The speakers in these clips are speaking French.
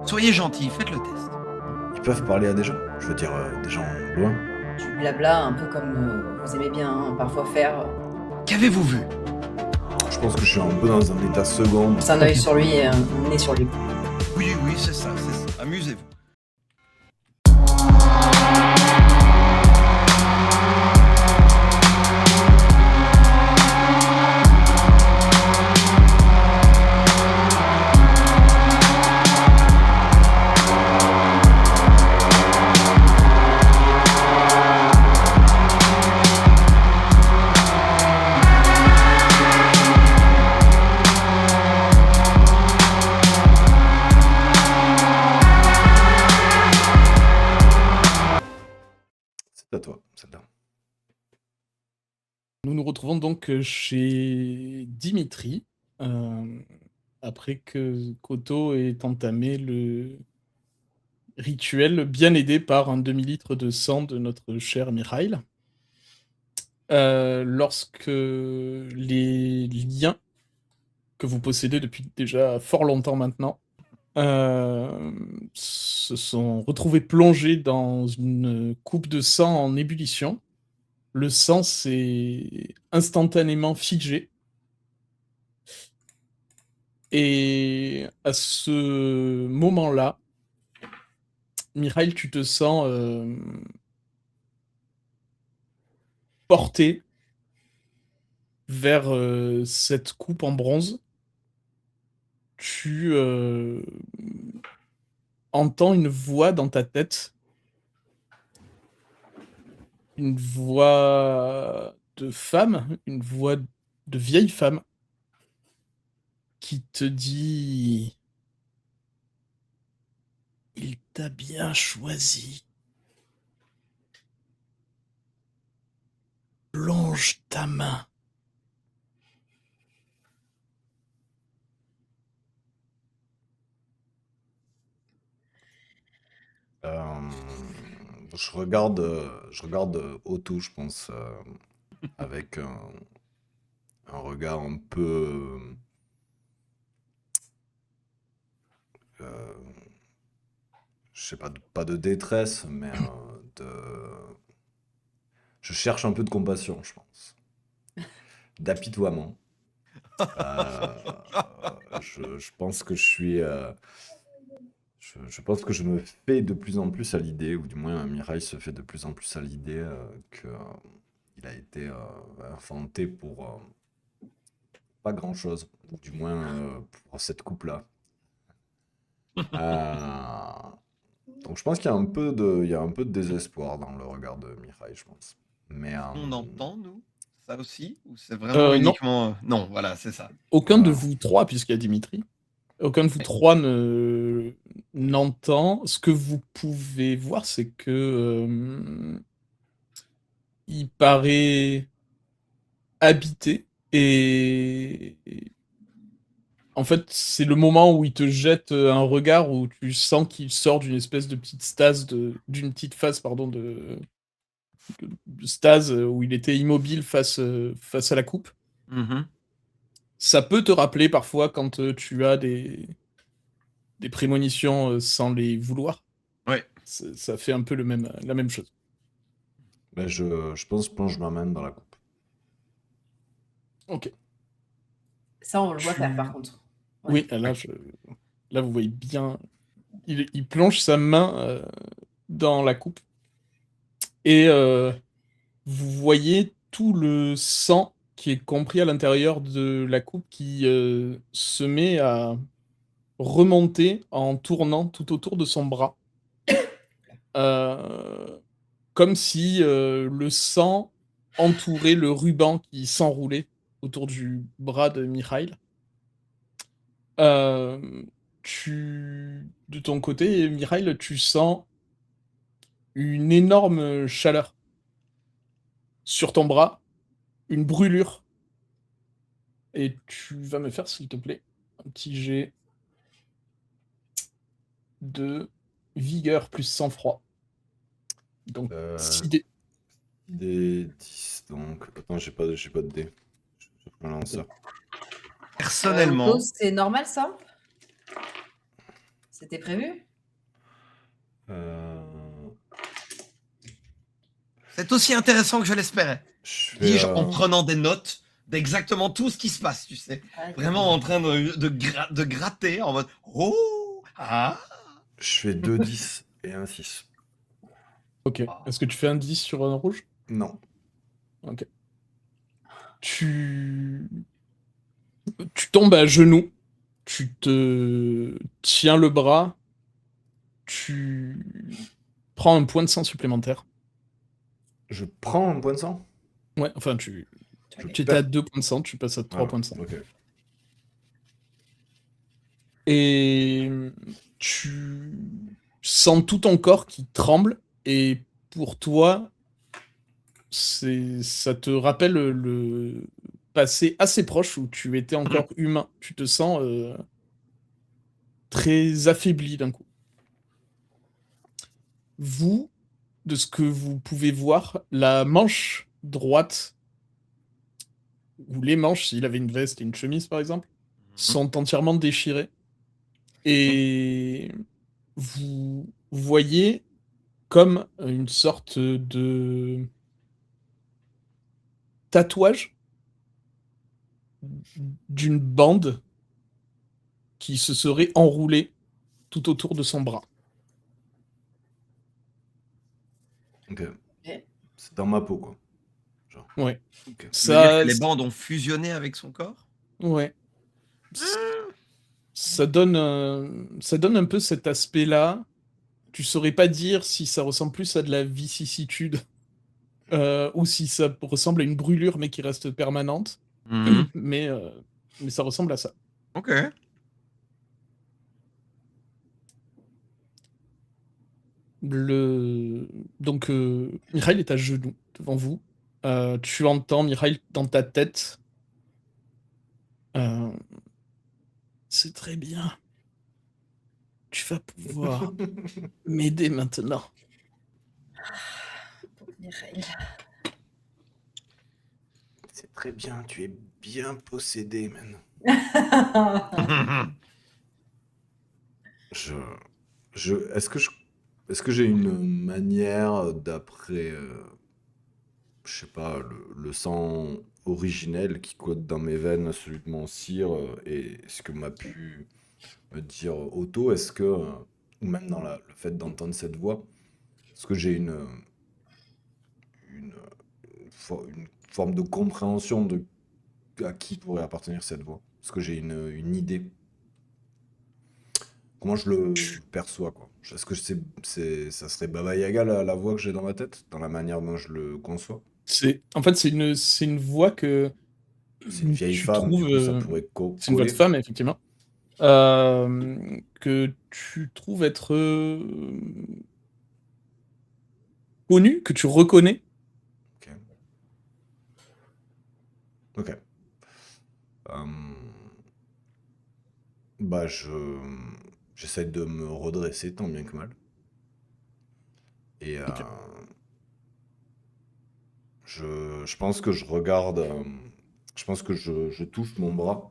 Soyez gentil, faites le test. Ils peuvent parler à des gens. Je veux dire, des gens loin. Tu blabla un peu comme vous aimez bien parfois faire. Qu'avez-vous vu? Je pense que je suis un peu dans un état second. C'est un œil sur lui et un nez sur lui. Oui, oui, c'est ça, c'est ça. Amusez-vous. C'est à toi, celle-là. Nous nous retrouvons donc chez Dimitri, après que Koto ait entamé le rituel, bien aidé par un demi-litre de sang de notre cher Mikhail. Lorsque les liens que vous possédez depuis déjà fort longtemps maintenant se sont retrouvés plongés dans une coupe de sang en ébullition. Le sang s'est instantanément figé. Et à ce moment-là, Mikhail, tu te sens porté vers cette coupe en bronze. Tu entends une voix dans ta tête. Une voix de femme, une voix de vieille femme qui te dit: «Il t'a bien choisi. Plonge ta main.» Je regarde Otto, je pense, avec un regard un peu... je sais pas, pas de détresse, mais de... Je cherche un peu de compassion, je pense. D'apitoiement. Je pense que je suis... je pense que je me fais de plus en plus à l'idée, ou du moins Mirai se fait de plus en plus à l'idée que il a été infanté pour pas grand-chose, ou du moins pour cette coupe-là. Euh, donc je pense qu'il y a il y a un peu de désespoir dans le regard de Mirai, je pense. Mais On entend, nous, ça aussi? Ou c'est vraiment Non, uniquement... Non, voilà, c'est ça. aucun de voilà. vous trois, puisqu'il y a Dimitri, aucun de vous trois n'entend. Ce que vous pouvez voir, c'est que il paraît habité et en fait, c'est le moment où il te jette un regard où tu sens qu'il sort d'une espèce de petite stase d'une petite phase, pardon, de stase où il était immobile face à la coupe. Mhm. Ça peut te rappeler parfois quand tu as des prémonitions sans les vouloir. Ouais. Ça fait un peu la même chose. Ben, je pense que je plonge ma main dans la coupe. Ok. Ça, on le voit faire par contre. Ouais. Oui, là, vous voyez bien. Il plonge sa main dans la coupe et vous voyez tout le sang qui est compris à l'intérieur de la coupe qui se met à remonter en tournant tout autour de son bras. Comme si le sang entourait le ruban qui s'enroulait autour du bras de Mikhail. De ton côté, Mikhail, tu sens une énorme chaleur sur ton bras, une brûlure. Et tu vas me faire, s'il te plaît, un petit jet de vigueur plus sang-froid. Donc, 6 dés. Des 10, donc... Attends, j'ai pas de dés. Je me lance ça. Personnellement, Otto, c'est normal ça? C'était prévu? Euh, C'est aussi intéressant que je l'espérais. je fais, Dis-je en prenant des notes d'exactement tout ce qui se passe, tu sais. Ah, Vraiment en train de gratter en mode oh ah. je fais 2 10 et un 6. Ok. Est-ce que tu fais un 10 sur un rouge? Non. Ok. Tu tombes à genoux, tu te tiens le bras, tu prends un point de sang supplémentaire. Je prends un point de sang? Ouais, enfin, tu Ok. étais à 2 points de sang, tu passes à 3 Ah, points de sang. ok. Et tu sens tout ton corps qui tremble, et pour toi, ça te rappelle le passé assez proche où tu étais encore humain. Tu te sens très affaibli d'un coup. Vous, de ce que vous pouvez voir, la manche droite, ou les manches, s'il avait une veste et une chemise par exemple, sont entièrement déchirées. Et vous voyez comme une sorte de tatouage d'une bande qui se serait enroulée tout autour de son bras. Ok. Ok. C'est dans ma peau, quoi. Genre. Ouais. Tu veux dire Ça, que les bandes ont fusionné avec son corps? ouais. Ça donne un peu cet aspect-là. Tu saurais pas dire si ça ressemble plus à de la vicissitude ou si ça ressemble à une brûlure mais qui reste permanente. Mais ça ressemble à ça. Ok. Donc, Mikhail est à genoux devant vous. Tu entends, Mikhail, dans ta tête. euh, C'est très bien. Tu vas pouvoir m'aider maintenant. Mireille. C'est très bien, tu es bien possédé, man. Est-ce que j'ai une manière d'après, je sais pas, le sang originel qui coule dans mes veines, celui de mon cire, et ce que m'a pu me dire Otto, est-ce que, ou même dans le fait d'entendre cette voix, est-ce que j'ai une, une forme de compréhension de à qui pourrait appartenir cette voix? Est-ce que j'ai une idée? Comment je le perçois, quoi? Est-ce que ça serait Baba Yaga la voix que j'ai dans ma tête, dans la manière dont je le conçois? En fait, c'est une voix que C'est une vieille tu femme, du trouves. coup, ça pourrait C'est une voix de coller. femme, effectivement. Que tu trouves être connue, que tu reconnais. Ok. Ok. Bah, j'essaie de me redresser tant bien que mal. Et Ok. je pense que je regarde. Je pense que je touche mon bras.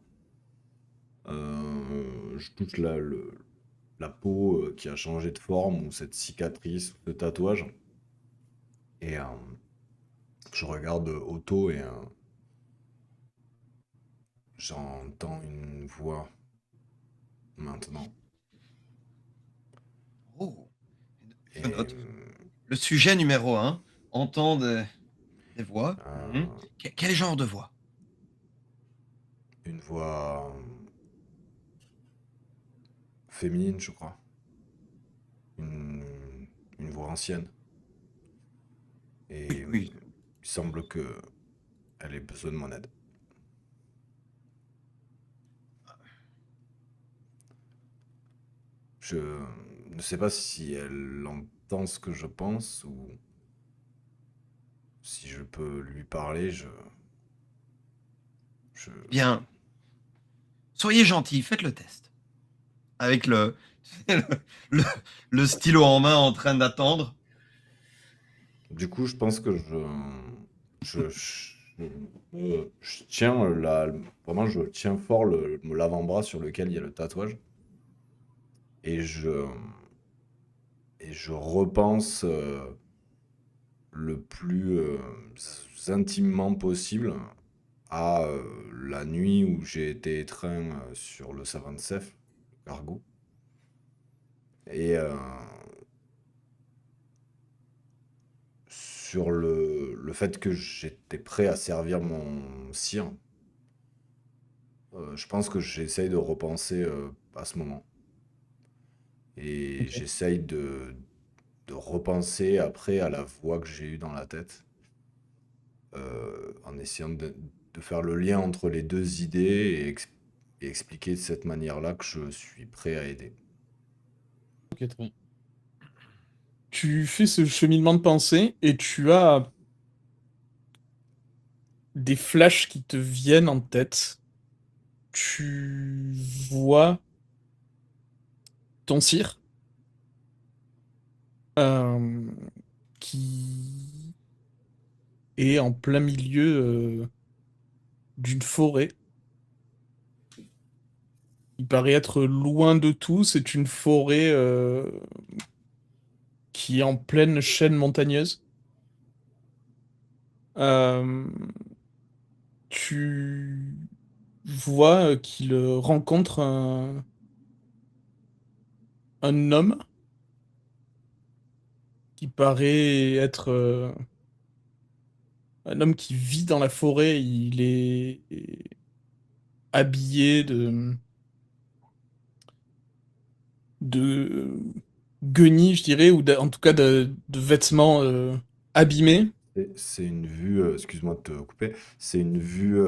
Je touche la peau qui a changé de forme, ou cette cicatrice, ou ce tatouage. Et je regarde Otto et j'entends une voix maintenant. Oh. Et Je note. Le sujet numéro 1, entendre des voix. euh, Quel genre de voix? une voix féminine, je crois. Une, une voix ancienne. Et Oui. il semble que elle ait besoin de mon aide. Je ne sais pas si elle entend ce que je pense, ou si je peux lui parler. Bien. Soyez gentil, faites le test. Avec le, le stylo en main en train d'attendre. Du coup, je pense que je, je, je tiens vraiment, je tiens fort l'avant-bras sur lequel il y a le tatouage. et je, et je repense le plus intimement possible à la nuit où j'ai été étreint sur le Savantsev, le cargo. Et sur le fait que j'étais prêt à servir mon sire, je pense que j'essaye de repenser à ce moment. Et Ok. j'essaye de repenser après à la voix que j'ai eue dans la tête, en essayant de faire le lien entre les deux idées et expliquer de cette manière-là que je suis prêt à aider. Ok, très bien. Tu fais ce cheminement de pensée et tu as des flashs qui te viennent en tête. Tu vois ton sire euh, qui est en plein milieu d'une forêt. Il paraît être loin de tout. C'est une forêt qui est en pleine chaîne montagneuse. Euh, Tu vois qu'il rencontre un homme qui paraît être un homme qui vit dans la forêt. Il est habillé de guenilles, je dirais, ou en tout cas de vêtements abîmés. C'est une vue, excuse-moi de te couper, c'est une vue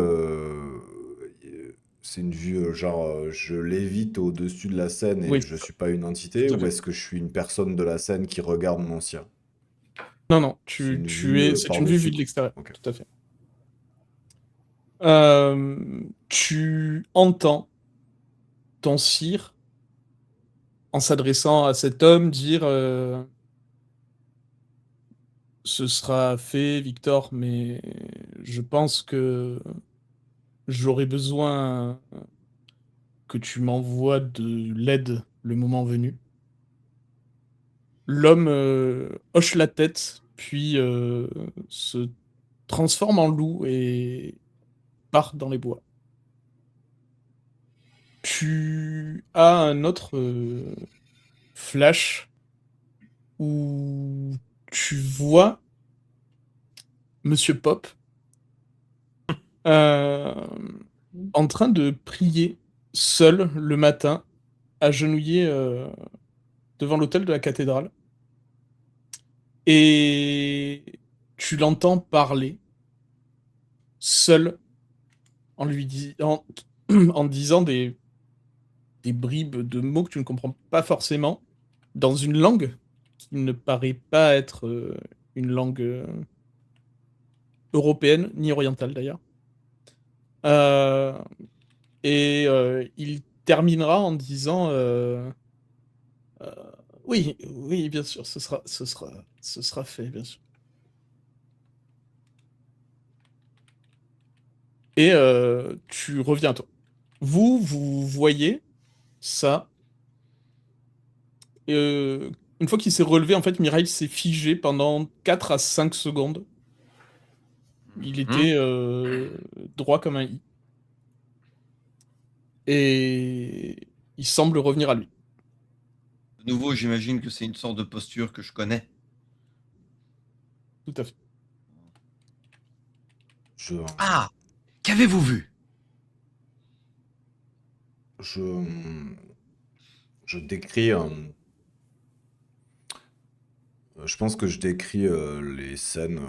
genre je lévite au-dessus de la scène et Oui, je suis pas une entité, tout à ou fait. est-ce que je suis une personne de la scène qui regarde mon sien? Non, non, C'est une vue c'est une vue vue par-dessus, de quoi. l'extérieur, Ok. tout à fait. Tu entends ton sire en s'adressant à cet homme dire ce sera fait, Victor, mais je pense que j'aurai besoin que tu m'envoies de l'aide le moment venu. L'homme hoche la tête, puis se transforme en loup et part dans les bois. Tu as un autre flash où tu vois Monsieur Pop euh, en train de prier seul le matin, agenouillé devant l'autel de la cathédrale. Et tu l'entends parler seul en lui disant, en disant des bribes de mots que tu ne comprends pas forcément, dans une langue qui ne paraît pas être une langue européenne, ni orientale d'ailleurs. Euh, il terminera en disant euh, oui, oui, bien sûr, ce sera fait, bien sûr. Et tu reviens à toi. Vous voyez ça. Une fois qu'il s'est relevé, en fait, Mireille s'est figé pendant 4 à 5 secondes. Il Mhm. était droit comme un i. Et il semble revenir à lui. De nouveau, j'imagine que c'est une sorte de posture que je connais. Tout à fait. Je, Ah, qu'avez-vous vu? je, je décris, je pense que je décris les scènes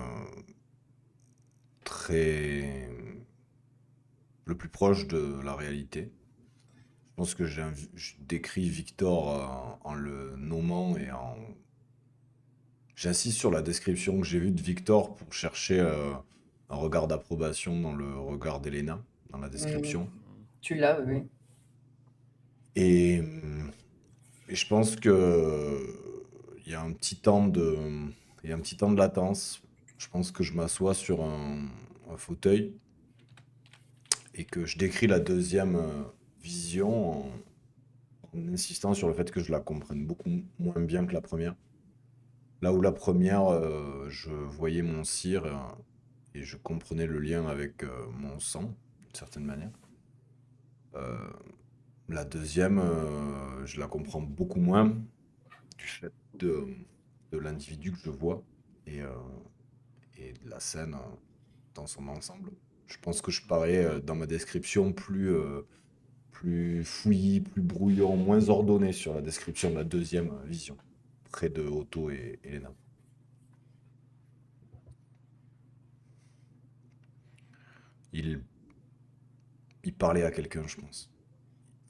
très, le plus proche de la réalité. Je pense que je décris Victor en le nommant et en... J'insiste sur la description que j'ai vue de Victor pour chercher un regard d'approbation dans le regard d'Elena, dans la Mm. description. Tu l'as, oui, oui. Et, et je pense que il y a un petit temps de, il y a un petit temps de latence. Je pense que je m'assois sur un fauteuil et que je décris la deuxième vision en insistant sur le fait que je la comprenne beaucoup moins bien que la première. Là où la première, je voyais mon cire et je comprenais le lien avec mon sang, d'une certaine manière. Euh, la deuxième, je la comprends beaucoup moins du fait de l'individu que je vois et, euh, et de la scène dans son ensemble. Je pense que je parais dans ma description plus fouillis, plus brouillon, moins ordonné sur la description de la deuxième vision, près de Otto et Elena. Il, il parlait à quelqu'un, je pense.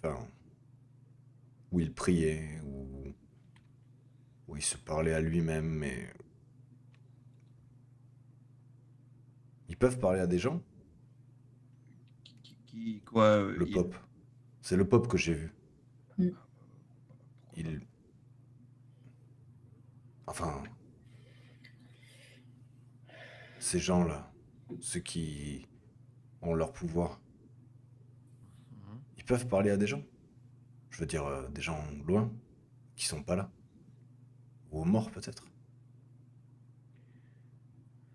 Enfin, ou il priait, ou il se parlait à lui-même, mais ils peuvent parler à des gens? Quoi, Le pop. C'est le pop que j'ai vu. Mm. Il... Enfin, ces gens-là, ceux qui ont leur pouvoir, Mhm. ils peuvent parler à des gens. Je veux dire, des gens loin, qui sont pas là. Ou aux morts, peut-être.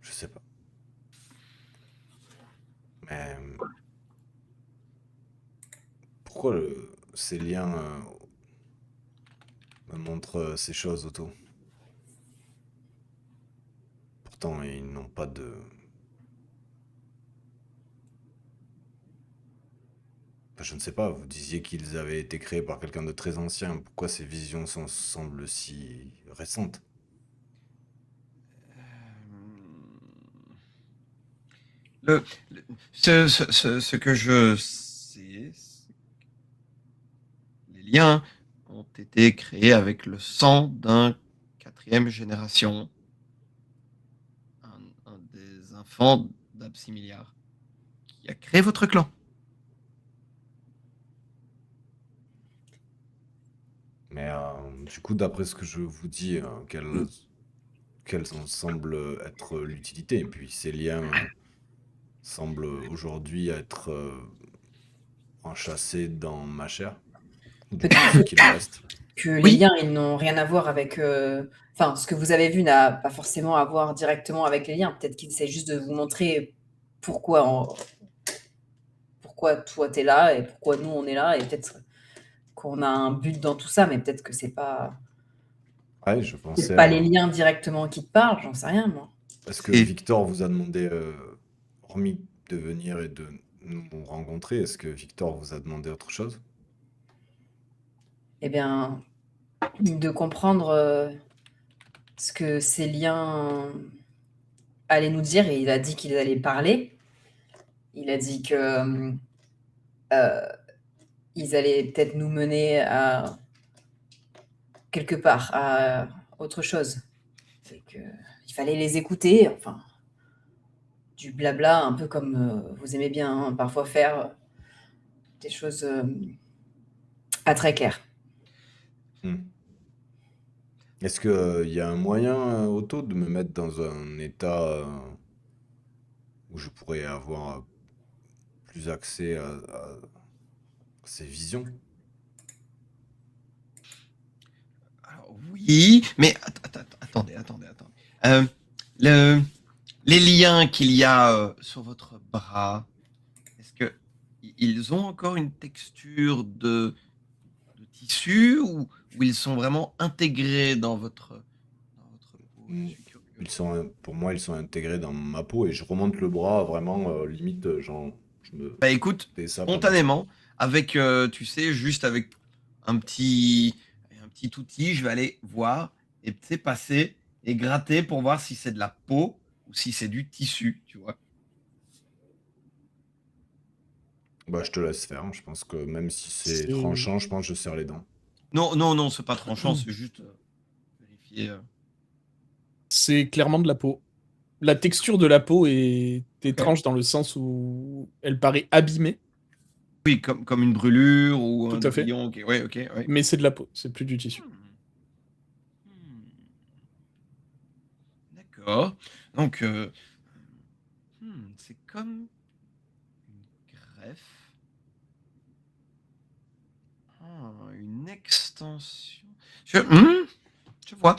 Je sais pas. Mais pourquoi ces liens me montrent ces choses, Otto? Pourtant, ils n'ont pas de... Enfin, je ne sais pas, vous disiez qu'ils avaient été créés par quelqu'un de très ancien. Pourquoi ces visions semblent si récentes? Le, le- ce que je sais, c'est que les liens ont été créés avec le sang d'un quatrième génération, un des enfants d'Absimiliar, qui a créé votre clan. Mais du coup, d'après ce que je vous dis, quelles en semble être l'utilité? Et puis ces liens semblent aujourd'hui être enchâssés dans ma chair, ou du moins ce qu'il en reste. Que les Oui, liens, ils n'ont rien à voir avec. Enfin, ce que vous avez vu n'a pas forcément à voir directement avec les liens. Peut-être qu'il essaie juste de vous montrer pourquoi, pourquoi toi t'es là et pourquoi nous on est là. Et peut-être qu'on a un but dans tout ça, mais peut-être que Ouais, je c'est pensais pas les à... liens directement qui te parlent, j'en sais rien, moi. Est-ce que c'est Victor vous a demandé, hormis de venir et de nous rencontrer, est-ce que Victor vous a demandé autre chose? Eh bien, de comprendre ce que ces liens allaient nous dire, et il a dit qu'il allait parler. Il a dit que ils allaient peut-être nous mener à quelque part, à autre chose. Et qu'il fallait les écouter, enfin, du blabla, un peu comme vous aimez bien hein, parfois faire des choses pas très claires. Hmm. Est-ce que il y a un moyen, Otto, de me mettre dans un état où je pourrais avoir plus accès à ces visions? alors, oui, mais attendez. Euh, le- les liens qu'il y a sur votre bras, est-ce que ils ont encore une texture de tissu ou ils sont vraiment intégrés dans votre peau? Je Hmm. suis curieux. Pour moi, ils sont intégrés dans ma peau et je remonte le bras vraiment limite, genre, je me Bah écoute, fais ça pendant ça. spontanément, avec, tu sais, juste avec un petit outil, je vais aller voir et tu sais, passer et gratter pour voir si c'est de la peau ou si c'est du tissu, tu vois. Bah, je te laisse faire, hein. Je pense que même si c'est C'est tranchant, je pense que je serre les dents. Non, c'est pas tranchant, c'est juste vérifier. c'est clairement de la peau. La texture de la peau est Ok. étrange dans le sens où elle paraît abîmée, Oui, comme une brûlure ou tout un à fait, douillon. Ok, ouais, ok, ouais. mais c'est de la peau, c'est plus du tissu. Hmm, hmm, d'accord. Donc, c'est comme une greffe. Une extension. Je vois.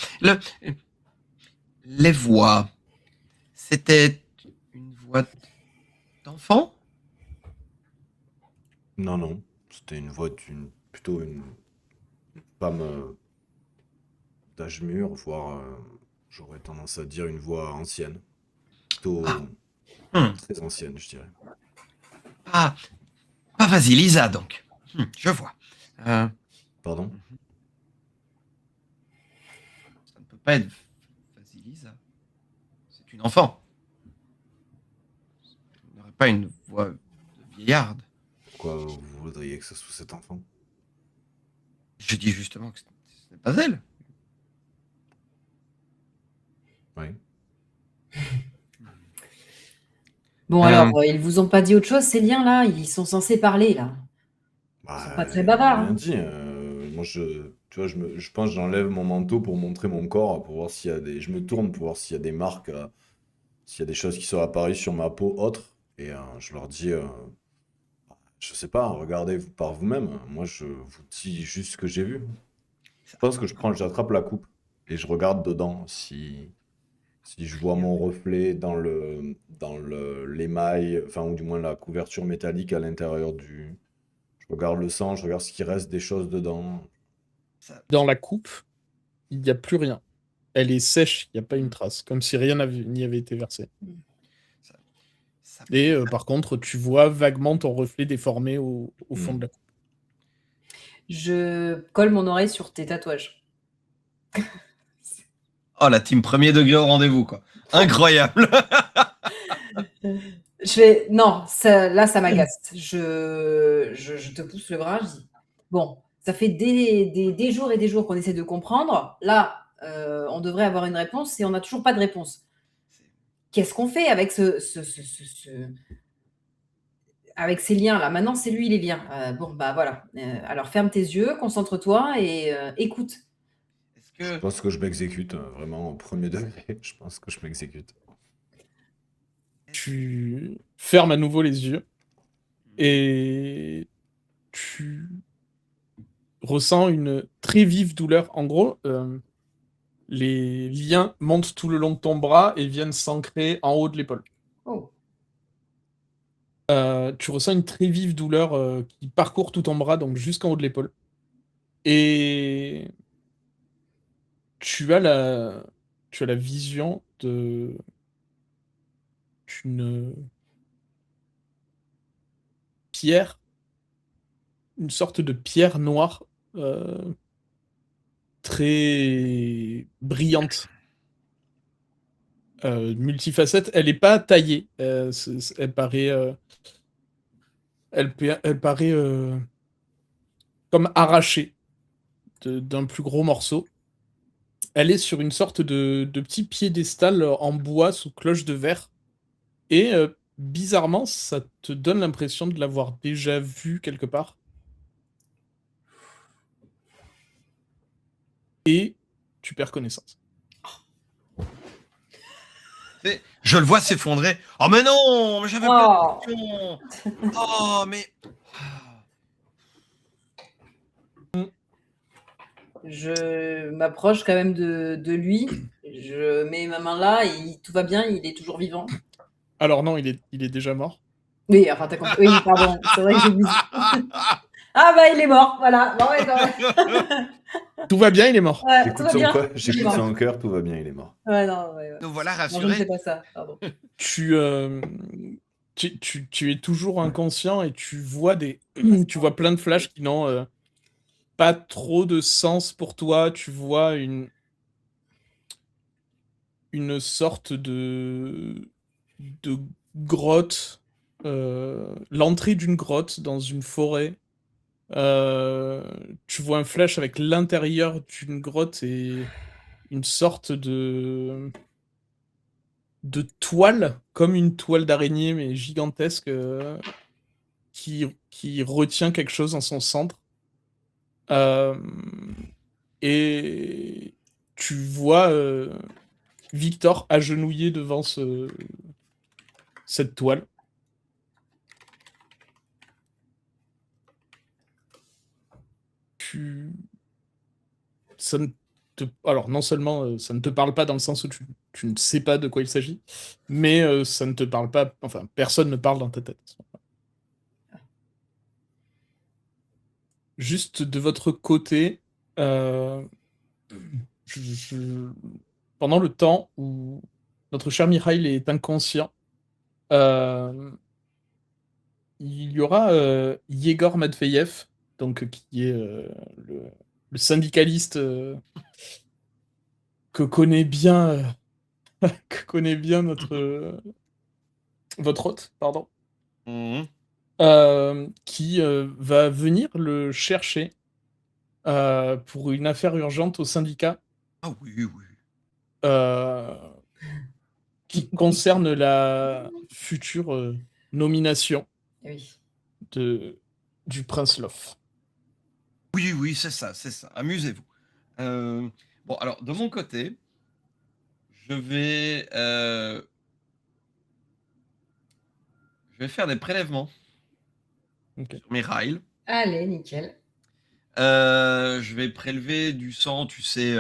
Les voix. C'était une voix d'enfant? Non, non. C'était une voix plutôt une femme d'âge mûr, voire j'aurais tendance à dire une voix ancienne. Plutôt Ah, hmm. très ancienne, je dirais. Ah, pas Vasilisa, donc. Je vois. Pardon? Ça ne peut pas être Vasilisa. C'est une enfant. Elle n'aurait pas une voix de vieillarde. Pourquoi vous voudriez que ce soit cet enfant? Je dis justement que ce n'est pas elle. Oui. Bon, alors, ils vous ont pas dit autre chose, ces liens là? Ils sont censés parler là. Bah, Ils sont pas très ils m'ont bavards. rien Hein. dit. Moi, tu vois, je pense que j'enlève mon manteau pour montrer mon corps, pour voir s'il y a des. Je me tourne pour voir s'il y a des marques, s'il y a des choses qui sont apparues sur ma peau autres. Et je leur dis, je sais pas, regardez par vous-même. Moi, je vous dis juste ce que j'ai vu. Je pense que j'attrape la coupe et je regarde dedans si je vois mon reflet dans l'émail, enfin, ou du moins la couverture métallique à l'intérieur du. Je regarde le sang, je regarde ce qui reste des choses dedans. Ça- Dans la coupe, il n'y a plus rien. Elle est sèche, il n'y a pas une trace, comme si rien n'y avait été versé. ça- Et par contre, tu vois vaguement ton reflet déformé au fond de la coupe. Je colle mon oreille sur tes tatouages. Oh, la team premier degré au rendez-vous, quoi. Incroyable. Je fais non, là ça m'agace. Je te pousse le bras, je dis bon, ça fait des jours et des jours qu'on essaie de comprendre. Là, on devrait avoir une réponse et on n'a toujours pas de réponse. Qu'est-ce qu'on fait avec avec ces liens là? Maintenant, c'est lui les liens. Bon, bah voilà. Alors ferme tes yeux, concentre-toi et écoute. Est-ce Je que pense que je m'exécute, vraiment au premier degré. Je pense que je m'exécute. Tu fermes à nouveau les yeux et tu ressens une très vive douleur. En gros, les liens montent tout le long de ton bras et viennent s'ancrer en haut de l'épaule. Oh, Tu ressens une très vive douleur qui parcourt tout ton bras, donc jusqu'en haut de l'épaule. Et tu as la vision d'une pierre, une sorte de pierre noire très brillante, multifacette. Elle n'est pas taillée. Elle paraît, elle paraît comme arrachée d'un plus gros morceau. Elle est sur une sorte de petit piédestal en bois sous cloche de verre. Et bizarrement, ça te donne l'impression de l'avoir déjà vue quelque part. Et tu perds connaissance. je le vois s'effondrer. Oh, mais non, mais j'avais plein oh. de questions. Oh, mais. Je m'approche quand même de lui. Je mets ma main là, tout va bien, il est toujours vivant. Alors non, il est déjà mort. Oui, enfin, t'as compris. Oui, pardon, c'est vrai que j'ai oublié. Ah bah, il est mort, voilà. Bon, ouais, Tout va bien, il est mort. ouais, tout va bien. Il est J'écoute mort. son cœur, tout va bien, il est mort. Ouais, non, ouais. Nous voilà Non, je ne fais rassurés. pas ça, pardon. Tu es toujours inconscient et tu vois tu vois plein de flashs qui n'ont pas trop de sens pour toi. Tu vois une sorte de grotte, l'entrée d'une grotte dans une forêt. Tu vois un flash avec l'intérieur d'une grotte et une sorte de toile, comme une toile d'araignée, mais gigantesque, qui retient quelque chose en son centre. Et tu vois Victor agenouillé devant cette toile. ça ne alors non seulement ça ne te parle pas dans le sens où tu ne sais pas de quoi il s'agit, mais ça ne te parle pas, enfin personne ne parle dans ta tête. Juste de votre côté, pendant le temps où notre cher Mikhail est inconscient, euh, il y aura Yegor Matveyev, donc qui est le syndicaliste que connaît bien, que connaît bien votre hôte, pardon, Mhm. qui va venir le chercher pour une affaire urgente au syndicat Ah oui, oui. euh, qui concerne la future nomination Oui. du prince Lof. Oui, oui, c'est ça, c'est ça. Amusez-vous. Bon, alors, de mon côté, je vais, euh, je vais faire des prélèvements Ok. sur mes rails. Allez, nickel. Je vais prélever du sang, tu sais,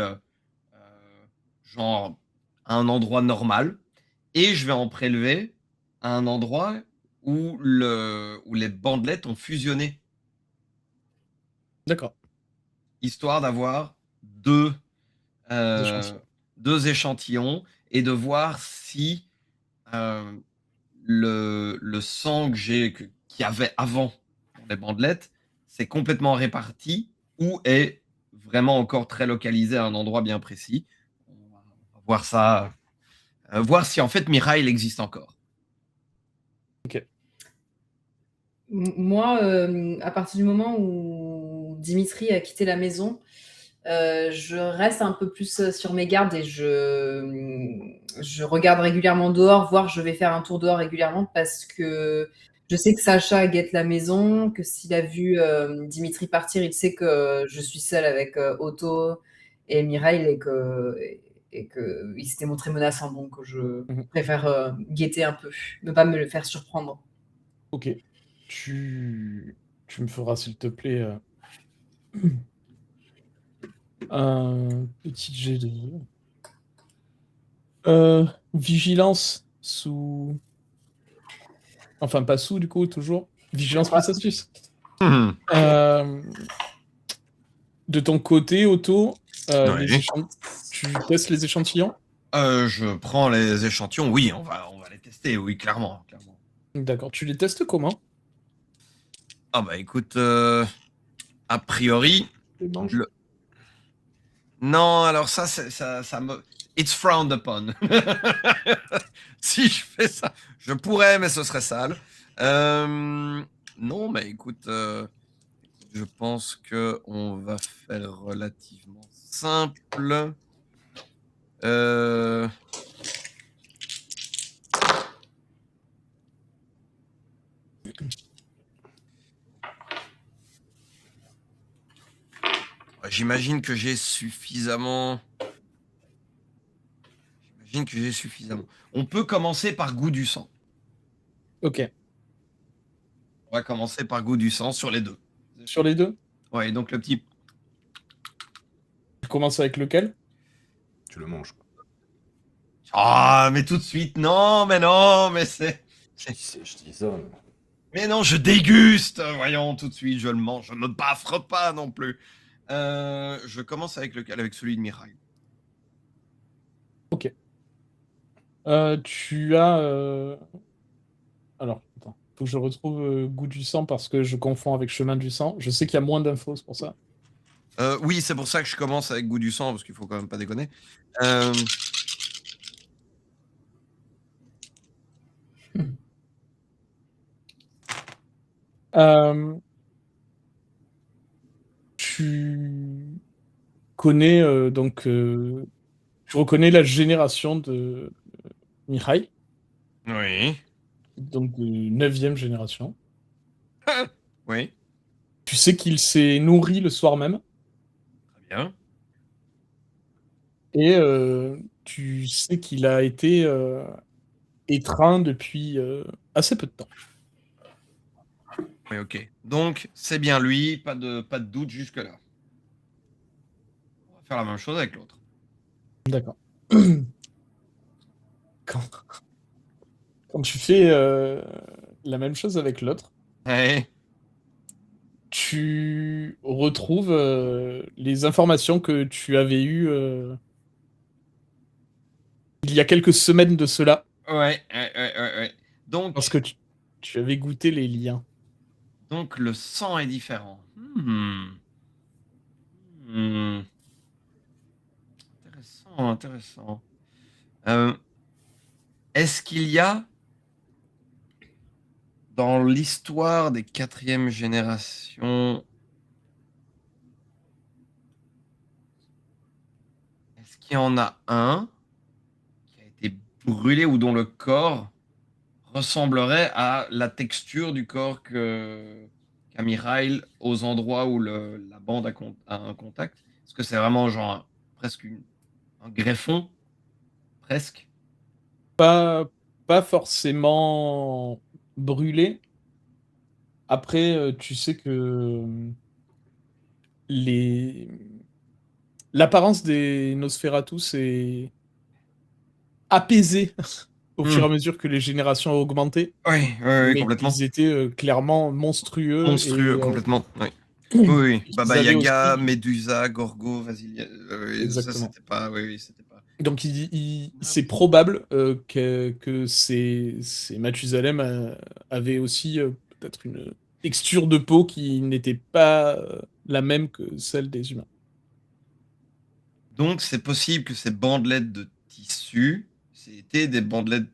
genre à un endroit normal. Et je vais en prélever à un endroit où les bandelettes ont fusionné, D'accord. histoire d'avoir euh, Échantillons. deux échantillons et de voir si euh, le sang qu'il y avait avant dans les bandelettes, c'est complètement réparti ou est vraiment encore très localisé à un endroit bien précis. On va voir ça, voir si en fait Mirail existe encore. Ok. Moi, à partir du moment où Dimitri a quitté la maison, je reste un peu plus sur mes gardes et je regarde régulièrement dehors, voire je vais faire un tour dehors régulièrement parce que je sais que Sacha guette la maison, que s'il a vu Dimitri partir, il sait que je suis seule avec Otto et Mireille et que il s'était montré menaçant, donc je Mhm. préfère guetter un peu, ne pas me le faire surprendre. Ok. Tu me feras, s'il te plaît, un petit jet de vigilance sous. Enfin, pas sous, du coup, toujours. Vigilance plus astuce. Mhm. Euh, De ton côté, Otto, Oui. tu testes les échantillons? Je prends les échantillons. Oui, on va les tester. Oui, clairement, clairement. D'accord. Tu les testes comment? Ah bah écoute, a priori, Les manges. le... non, alors ça me, it's frowned upon. Si je fais ça, je pourrais, mais ce serait sale. Non, mais écoute, je pense que on va faire relativement simple. Euh, J'imagine que j'ai suffisamment. J'imagine que j'ai suffisamment. On peut commencer par goût du sang. Ok. On va commencer par goût du sang sur les deux. Sur les deux? Ouais, donc le petit. Tu commences avec lequel? Tu le manges, quoi. Ah, mais tout de suite, non, mais non, mais c'est. Je dis ça, mais... Mais non, je déguste. Voyons, tout de suite, je le mange. Je me baffre pas non plus. Je commence avec lequel? Avec celui de Mirai. Ok. Tu as. Alors, attends. Faut que je retrouve goût du sang parce que je confonds avec chemin du sang. Je sais qu'il y a moins d'infos, c'est pour ça. Oui, c'est pour ça que je commence avec goût du sang, parce qu'il faut quand même pas déconner. Euh, Euh, tu connais donc. Tu reconnais la génération de Mihai, Oui. donc de 9e génération. Oui, Tu sais qu'il s'est nourri le soir même. très bien. Et tu sais qu'il a été étreint depuis assez peu de temps. Oui, ok. Donc, c'est bien lui, pas de doute jusque-là. On va faire la même chose avec l'autre. D'accord. Quand, quand tu fais la même chose avec l'autre, Ouais. tu retrouves les informations que tu avais eues il y a quelques semaines de cela, Ouais. parce que Donc, tu avais goûté les liens. donc le sang est différent. Hmm. Intéressant. Euh, Est-ce qu'il y a dans l'histoire des quatrièmes générations, est-ce qu'il y en a un qui a été brûlé ou dont le corps ressemblerait à la texture du corps qu'a Mirail aux endroits où la bande a un contact? Est-ce que c'est vraiment genre presque un greffon, presque? Pas, pas forcément brûlé. Après, tu sais que les... l'apparence des Nosferatus est apaisée au fur et à Hmm. mesure que les générations ont augmenté, Oui, mais complètement. qu'ils étaient clairement monstrueux Monstrueux, complètement. Oui. Oui. et qu'ils Baba avaient Yaga, aussi... Medusa, Gorgo, Vasilia. Ça, Exactement. c'était pas. Oui, c'était pas. Donc c'est probable que ces Mathusalem avaient aussi peut-être une texture de peau qui n'était pas la même que celle des humains. Donc, c'est possible que ces bandelettes de tissu, c'était des bandelettes.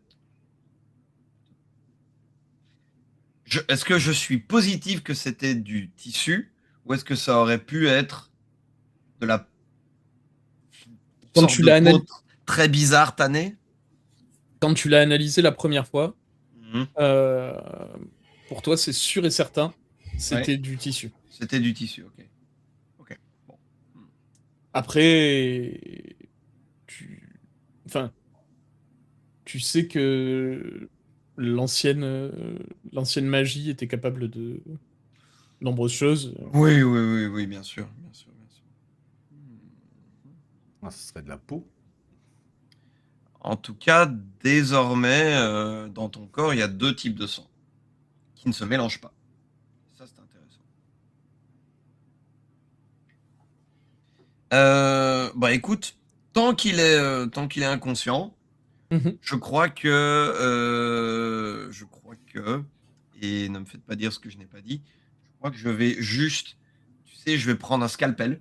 Est-ce que je suis positif que c'était du tissu ou est-ce que ça aurait pu être de la Quand sorte tu de l'as peau très bizarre tannée? quand tu l'as analysé la première fois, Mhm. euh, pour toi c'est sûr et certain, Ouais, c'était du tissu. c'était du tissu, ok. Ok. Bon. Hmm. Après, tu, enfin, tu sais que l'ancienne magie était capable de nombreuses choses. Oui, bien sûr, bien sûr, bien sûr. Hmm. Ah, ce serait de la peau. En tout cas, désormais, dans ton corps, il y a deux types de sang qui ne se mélangent pas. Ça, c'est intéressant. Bah écoute, tant qu'il est inconscient, Mhm. je crois que, et ne me faites pas dire ce que je n'ai pas dit, je crois que je vais juste, tu sais, je vais prendre un scalpel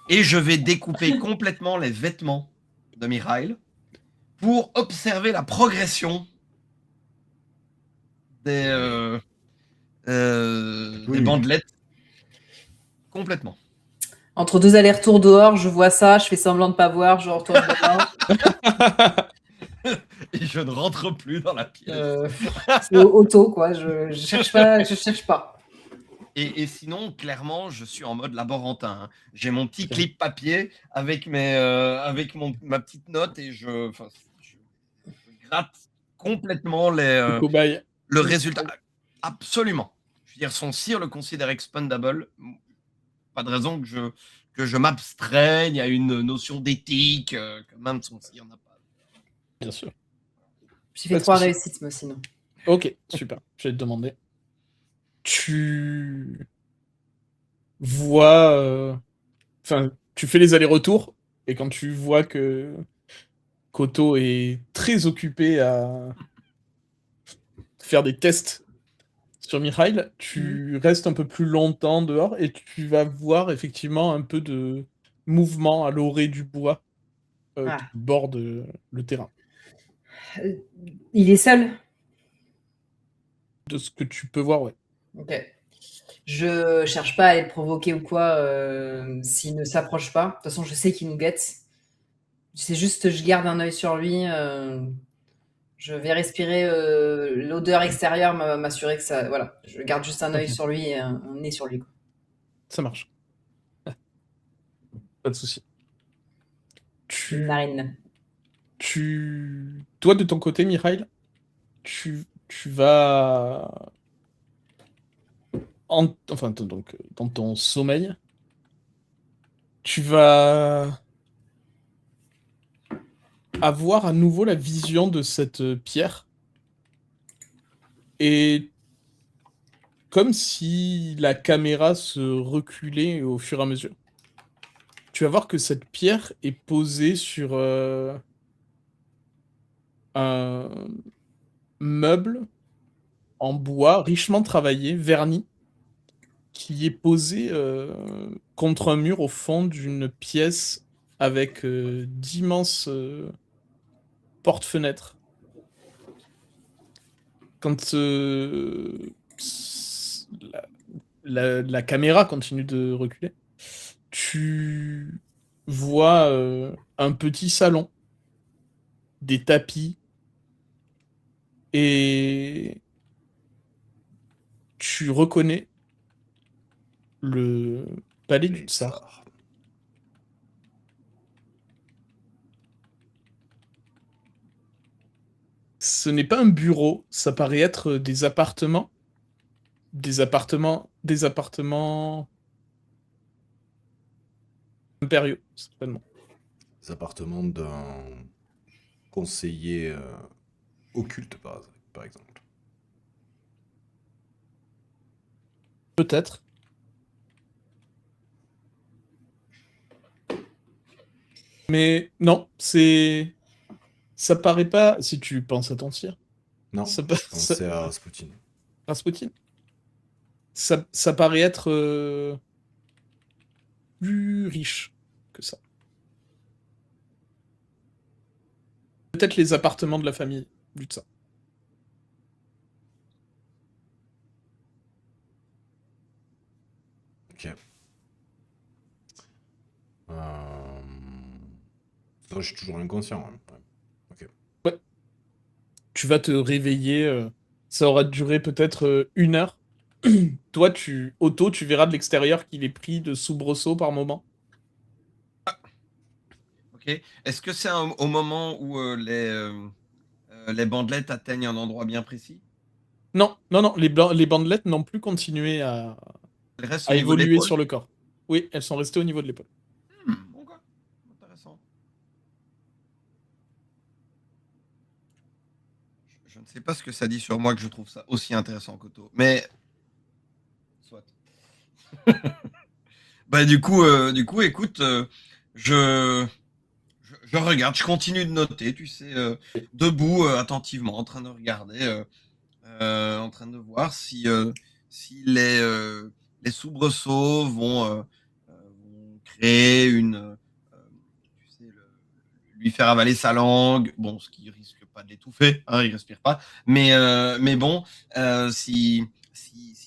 et je vais découper complètement les vêtements de Mikhail pour observer la progression des, euh, des Oui. bandelettes complètement. Entre deux allers-retours dehors, je vois ça, je fais semblant de pas voir, je retourne dehors. Et je ne rentre plus dans la pièce. C'est auto, quoi. Je cherche pas, je cherche pas. Et sinon, clairement, je suis en mode laborantin, hein. J'ai mon petit Ok. clip papier avec ma petite note et enfin, je gratte complètement Le cobaye. le résultat. Absolument. Je veux dire, son sire le considère expendable. Pas de raison que je m'abstraigne à une notion d'éthique que même son sire n'a pas. Bien sûr. J'ai fait Pas de 3 souci. réussites, moi, sinon. Ok, super. Je vais te demander. Tu vois, enfin, tu fais les allers-retours et quand tu vois que Koto est très occupé à faire des tests sur Mikhail, tu restes un peu plus longtemps dehors et tu vas voir effectivement un peu de mouvement à l'orée du bois qui Ah. borde le terrain. Euh, Il est seul? De ce que tu peux voir, ouais. Ok. Je cherche pas à le provoquer ou quoi s'il ne s'approche pas. De toute façon, je sais qu'il nous guette. C'est juste, je garde un œil sur lui. Je vais respirer l'odeur extérieure, m'assurer que ça. Voilà, je garde juste un œil Ok, sur lui et un nez sur lui, quoi. ça marche. Pas de souci. Une Tu, narine. toi de ton côté, Mikhail, tu vas enfin donc dans ton sommeil, Tu vas avoir à nouveau la vision de cette pierre. Et comme si la caméra se reculait au fur et à mesure. Tu vas voir que cette pierre est posée sur un meuble en bois richement travaillé, verni, qui est posé contre un mur au fond d'une pièce avec d'immenses porte-fenêtres. Quand la caméra continue de reculer, tu vois un petit salon, des tapis, et tu reconnais le palais du Les tsar. tsars. Ce n'est pas un bureau, ça paraît être des appartements. Des appartements impériaux, certainement. Les appartements d'un conseiller occulte, par exemple. Peut-être. Mais non, c'est... Ça paraît pas, si tu penses à ton cire, Non, ça, je pensais à Rasputin. Rasputin. Ça paraît être plus riche que ça. Peut-être les appartements de la famille du tsar. Ok. Ça, je suis toujours inconscient. Hein. Ouais. Ok. Ouais. Tu vas te réveiller, ça aura duré peut-être 1 heure. Toi, Otto, tu verras de l'extérieur qu'il est pris de soubresauts par moment. Ok. Est-ce que c'est au moment où les bandelettes atteignent un endroit bien précis? Non, non, non, les bandelettes n'ont plus continué Elles restent au à niveau de évoluer l'épaule? sur le corps. Oui, elles sont restées au niveau de l'épaule. Ok. Intéressant. Je ne sais pas ce que ça dit sur moi que je trouve ça aussi intéressant qu'Otto. Mais, soit. Bah, du coup, écoute, je regarde, je continue de noter, tu sais, debout, attentivement, en train de regarder, en train de voir si les soubresauts vont créer tu sais, lui faire avaler sa langue, bon, ce qui risque pas de l'étouffer, hein, il respire pas, mais bon, si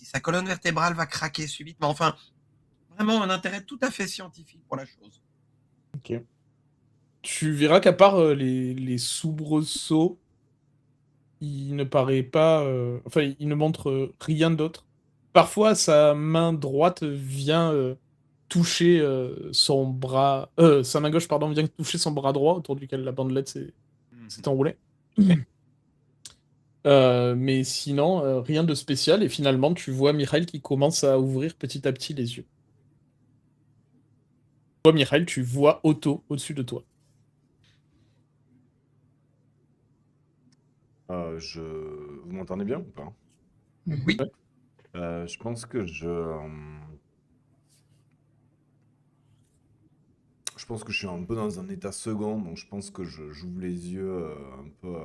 sa colonne vertébrale va craquer subitement, enfin, vraiment un intérêt tout à fait scientifique pour la chose. Ok. Tu verras qu'à part les soubresauts, il ne paraît pas... enfin, il ne montre rien d'autre. Parfois, sa main droite vient toucher son bras... sa main gauche, pardon, vient toucher son bras droit, autour duquel la bandelette s'est enroulée. Mais sinon, rien de spécial. Et finalement, tu vois Mikhail qui commence à ouvrir petit à petit les yeux. Tu vois Mikhail, tu vois Otto au-dessus de toi. Vous m'entendez bien ou pas? Oui. Ouais. Je pense que je pense que je suis un peu dans un état second, donc je pense que j'ouvre les yeux un peu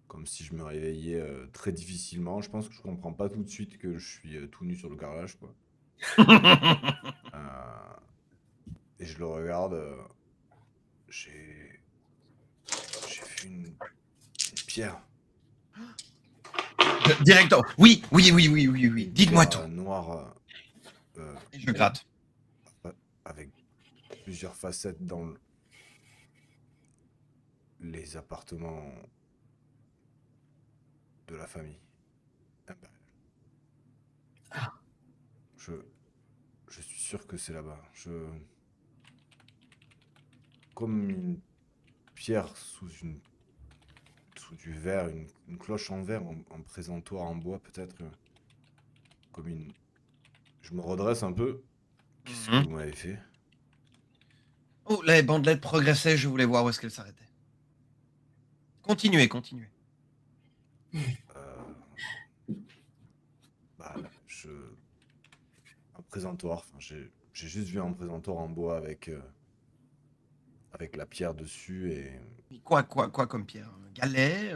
comme si je me réveillais très difficilement. Je pense que je comprends pas tout de suite que je suis tout nu sur le carrelage, quoi. Euh, et je le regarde. J'ai vu une pierre. Directeur. Oui, oui, oui, oui, oui, oui. Une Dites-moi pierre tout. noire Et je gratte. avec plusieurs facettes dans les appartements de la famille impériale. Je, je suis sûr que c'est là-bas. Comme une pierre sous du verre, une cloche en verre, un présentoir en bois peut-être. Comme une. Je me redresse un peu. Qu'est-ce que Mhm. vous m'avez fait? Oh, les bandelettes progressaient, je voulais voir où est-ce qu'elles s'arrêtaient. Continuez, continuez. Euh, Bah, un présentoir. Enfin, j'ai juste vu un présentoir en bois avec la pierre dessus et Mais quoi comme pierre? Un galet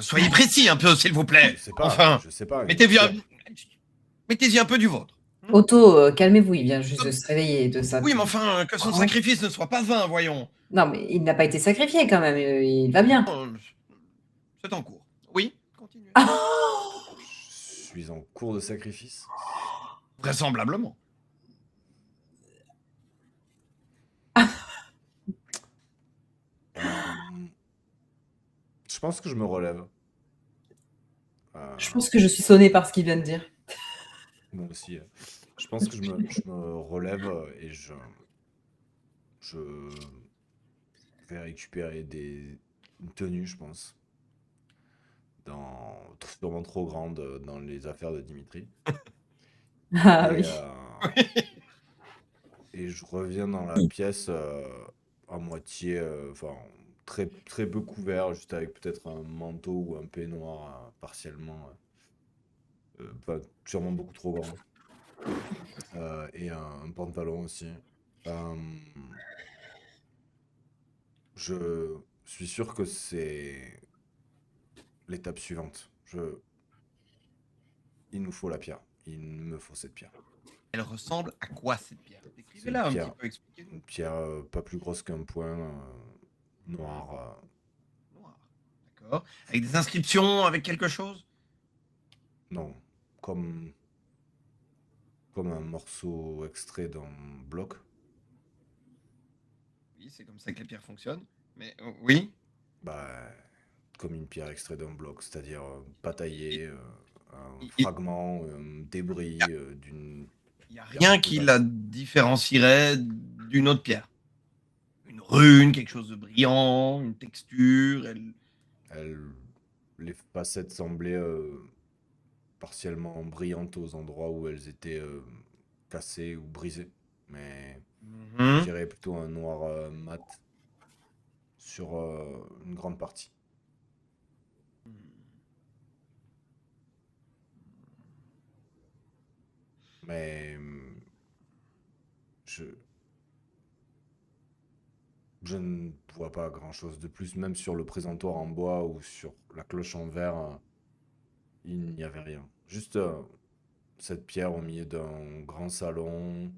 soyez précis un peu, s'il vous plaît. Enfin, je sais pas, une mettez-y un... pierre. mettez-y un peu du vôtre. Otto, calmez-vous, il vient juste de se réveiller de sa Oui, mais enfin, que son transe. sacrifice ne soit pas vain, voyons. Non, mais il n'a pas été sacrifié quand même, il va bien. Euh, C'est en cours. Oui, continuez. Je suis en cours de sacrifice. Vraisemblablement. Euh, je pense que je me relève. Je pense que je suis sonné par ce qu'il vient de dire. Moi aussi. Je pense que je me relève et je vais récupérer une tenue, je pense, sûrement trop grande dans les affaires de Dimitri. Ah Et, oui. et je reviens dans la pièce à moitié, enfin très, très peu couvert, juste avec peut-être un manteau ou un peignoir partiellement, enfin, sûrement beaucoup trop grand. Et un pantalon aussi. Euh, je suis sûr que c'est l'étape suivante. Il nous faut la pierre. Il me faut cette pierre. Elle ressemble à quoi cette pierre? C'est une Décrivez-la un petit pierre, peu, expliquez-nous. une pierre pas plus grosse qu'un poing, noire. Noir. D'accord. Avec des inscriptions, avec quelque chose? Non, comme, comme un morceau extrait d'un bloc. Oui, c'est comme ça que les pierres fonctionnent. Mais oui. Bah, comme une pierre extrait d'un bloc, c'est-à-dire pas taillé, un Il fragment, un débris d'une n'y a pierre rien beaucoup plus qui la vaste. différencierait d'une autre pierre. Une rune, quelque chose de brillant, une texture. Elle, les facettes semblaient partiellement brillantes aux endroits où elles étaient cassées ou brisées. Mais je Mhm. dirais plutôt un noir mat sur une grande partie. Mais je, je ne vois pas grand-chose de plus, même sur le présentoir en bois ou sur la cloche en verre, il n'y avait rien. Juste cette pierre au milieu d'un grand salon,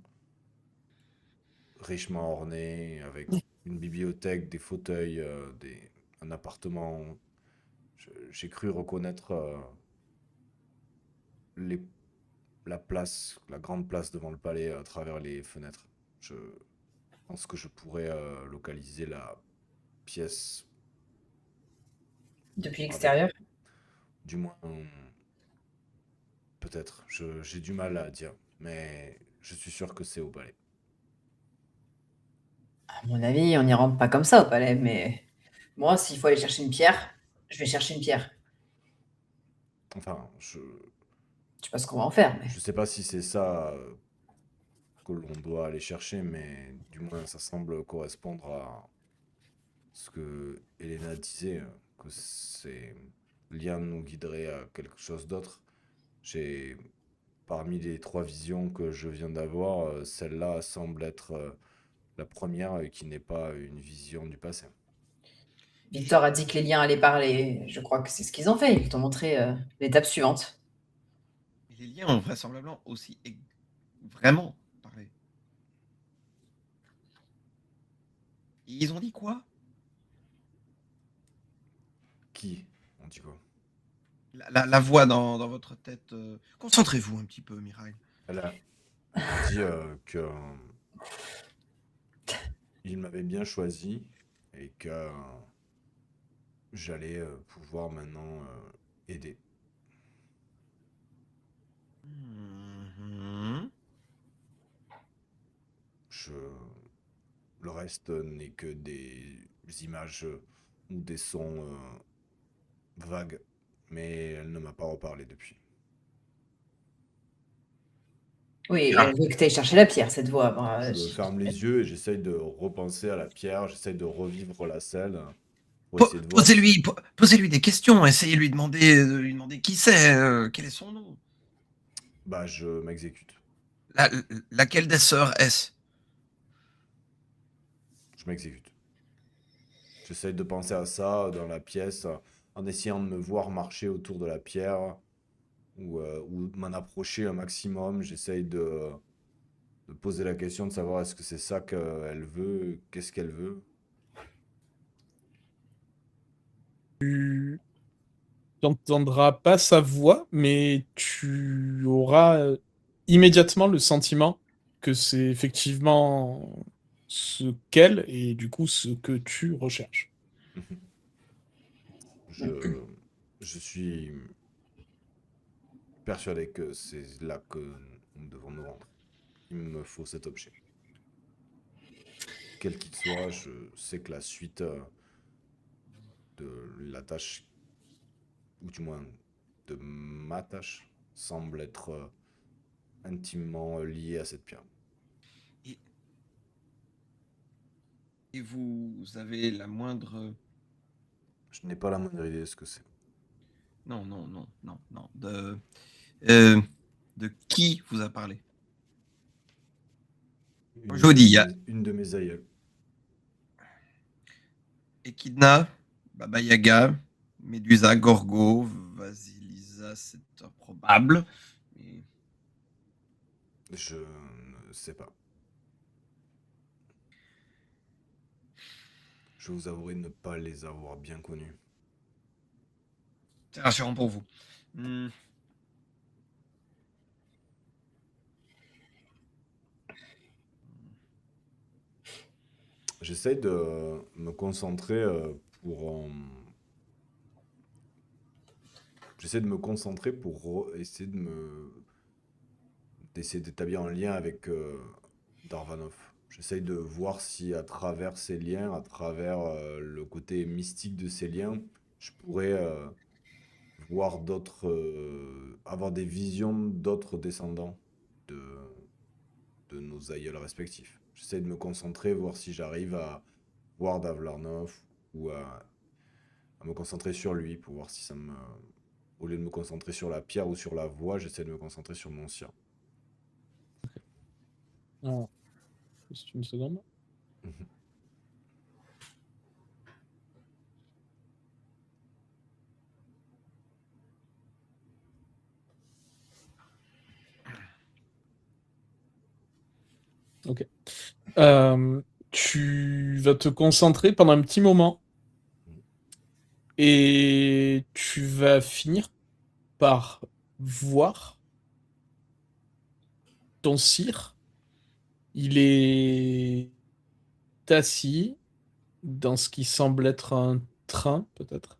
richement orné, avec une bibliothèque, des fauteuils, un appartement. J'ai cru reconnaître les, la place, la grande place devant le palais à travers les fenêtres. Je pense que je pourrais localiser la pièce Depuis avec, l'extérieur. du moins, peut-être. J'ai du mal à dire, mais je suis sûr que c'est au palais. À mon avis, on n'y rentre pas comme ça au palais, mais moi, s'il faut aller chercher une pierre, je vais chercher une pierre. Enfin, Je sais pas ce qu'on va en faire, mais je sais pas si c'est ça que l'on doit aller chercher, mais du moins ça semble correspondre à ce que Elena disait, que ces liens nous guideraient à quelque chose d'autre. J'ai, parmi les trois visions que je viens d'avoir, celle-là semble être la première qui n'est pas une vision du passé. Victor a dit que les liens allaient parler. Je crois que c'est ce qu'ils ont fait. Ils t'ont montré l'étape suivante. Et les liens ont vraisemblablement aussi vraiment parlé. Ils ont dit quoi? Qui? On dit quoi? La voix dans votre tête. Concentrez-vous un petit peu, Mirai. Elle a dit que il m'avait bien choisi et que j'allais pouvoir maintenant aider. Mhm. Je... Le reste n'est que des images ou des sons vagues, mais elle ne m'a pas reparlé depuis. Oui, et Ah, elle veut que tu ailles chercher la pierre, cette voix. Bon, Je ferme les yeux et j'essaye de repenser à la pierre, j'essaye de revivre la scène pour po- essayer de voir si... posez-lui, po- posez-lui des questions, essayez de lui demander qui c'est, quel est son nom. Bah, je m'exécute. La- laquelle des sœurs est-ce? Je m'exécute. J'essaye de penser à ça dans la pièce, en essayant de me voir marcher autour de la pierre ou m'en approcher un maximum. J'essaye de poser la question de savoir est-ce que c'est ça qu'elle veut, qu'est-ce qu'elle veut. Tu n'entendras pas sa voix, mais tu auras immédiatement le sentiment que c'est effectivement ce qu'elle et du coup ce que tu recherches. Je, je suis persuadé que c'est là que nous devons nous rendre. Il me faut cet objet. Quel qu'il soit, je sais que la suite de la tâche, ou du moins de ma tâche, semble être intimement liée à cette pierre. Et, et vous avez la moindre... Je n'ai pas la moindre idée de ce que c'est. Non, non, non, non, non. Euh, de qui vous a parlé? Comme je vous dis, il y a Une de mes aïeules. Echidna, Baba Yaga, Médusa, Gorgo, Vasilisa, c'est improbable. Mais Je ne sais pas. Je vous avouerai ne pas les avoir bien connus. c'est rassurant pour vous. Hmm, J'essaie de me concentrer pour... J'essaie de me concentrer pour essayer de me... d'essayer d'établir un lien avec Darvanov. J'essaye de voir si à travers ces liens, à travers le côté mystique de ces liens, je pourrais voir d'autres, avoir des visions d'autres descendants de, de nos aïeuls respectifs. J'essaie de me concentrer, voir si j'arrive à voir Davlarnov ou à me concentrer sur lui pour voir si ça me... Au lieu de me concentrer sur la pierre ou sur la voix, j'essaie de me concentrer sur mon sien. Alors, juste une seconde. Ok. Tu vas te concentrer pendant un petit moment et tu vas finir par voir ton sire. Il est assis dans ce qui semble être un train, peut-être.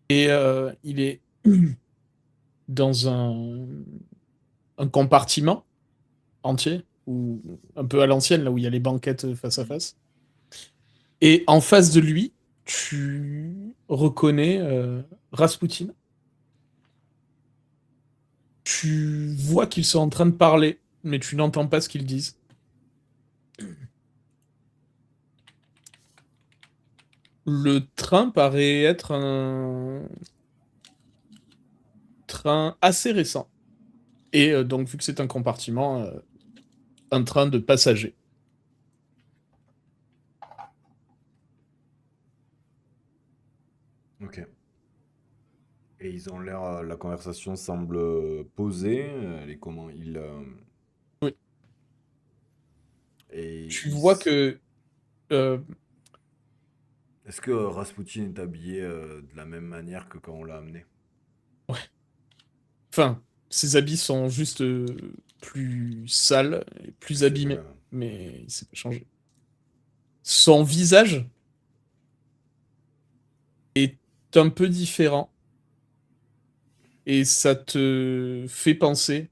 Et il est dans un compartiment entier, ou un peu à l'ancienne, là où il y a les banquettes face à face. Et en face de lui, tu reconnais Rasputin. Tu vois qu'ils sont en train de parler, mais tu n'entends pas ce qu'ils disent. Le train paraît être un train assez récent. Et donc, vu que c'est un compartiment, un train de passagers. Ok. Et ils ont l'air, la conversation semble posée. Elle est comment Oui. et Tu vois que euh, est-ce que Rasputin est habillé de la même manière que quand on l'a amené? enfin, ses habits sont juste plus sales et plus C'est le abîmés, même. mais il s'est pas changé. Son visage est un peu différent et ça te fait penser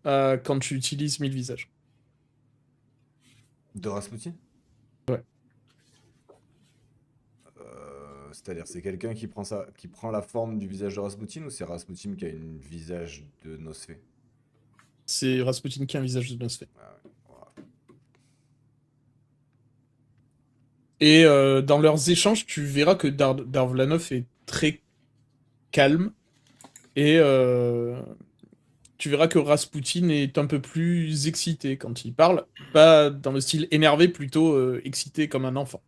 à quand tu utilises 1000 visages. De Rasputin? Ouais. C'est-à-dire, c'est quelqu'un qui prend la forme du visage de Rasputin ou c'est Rasputin qui a un visage de Nosfée? C'est Rasputin qui a un visage de Nosfée. Ah ouais, voilà. Et dans leurs échanges, tu verras que Darvlanov est très calme. Et tu verras que Rasputin est un peu plus excité quand il parle. Pas dans le style énervé, plutôt excité comme un enfant.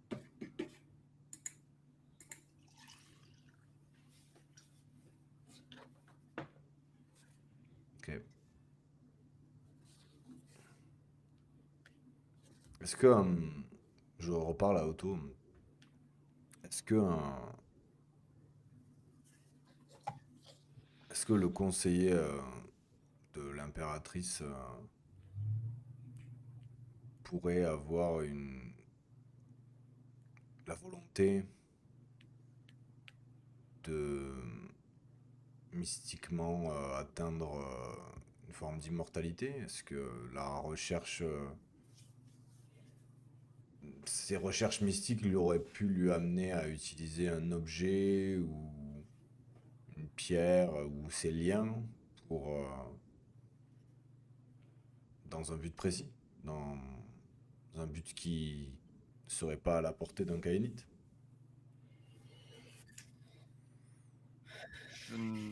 Ok. Est-ce que, je reparle à Otto, est-ce que, est-ce que le conseiller de l'impératrice pourrait avoir la volonté de mystiquement atteindre une forme d'immortalité? Est-ce que la recherche, ces recherches mystiques lui auraient pu lui amener à utiliser un objet ou une pierre ou ses liens pour, dans un but précis, dans un but qui ne serait pas à la portée d'un Kaénite? Je n-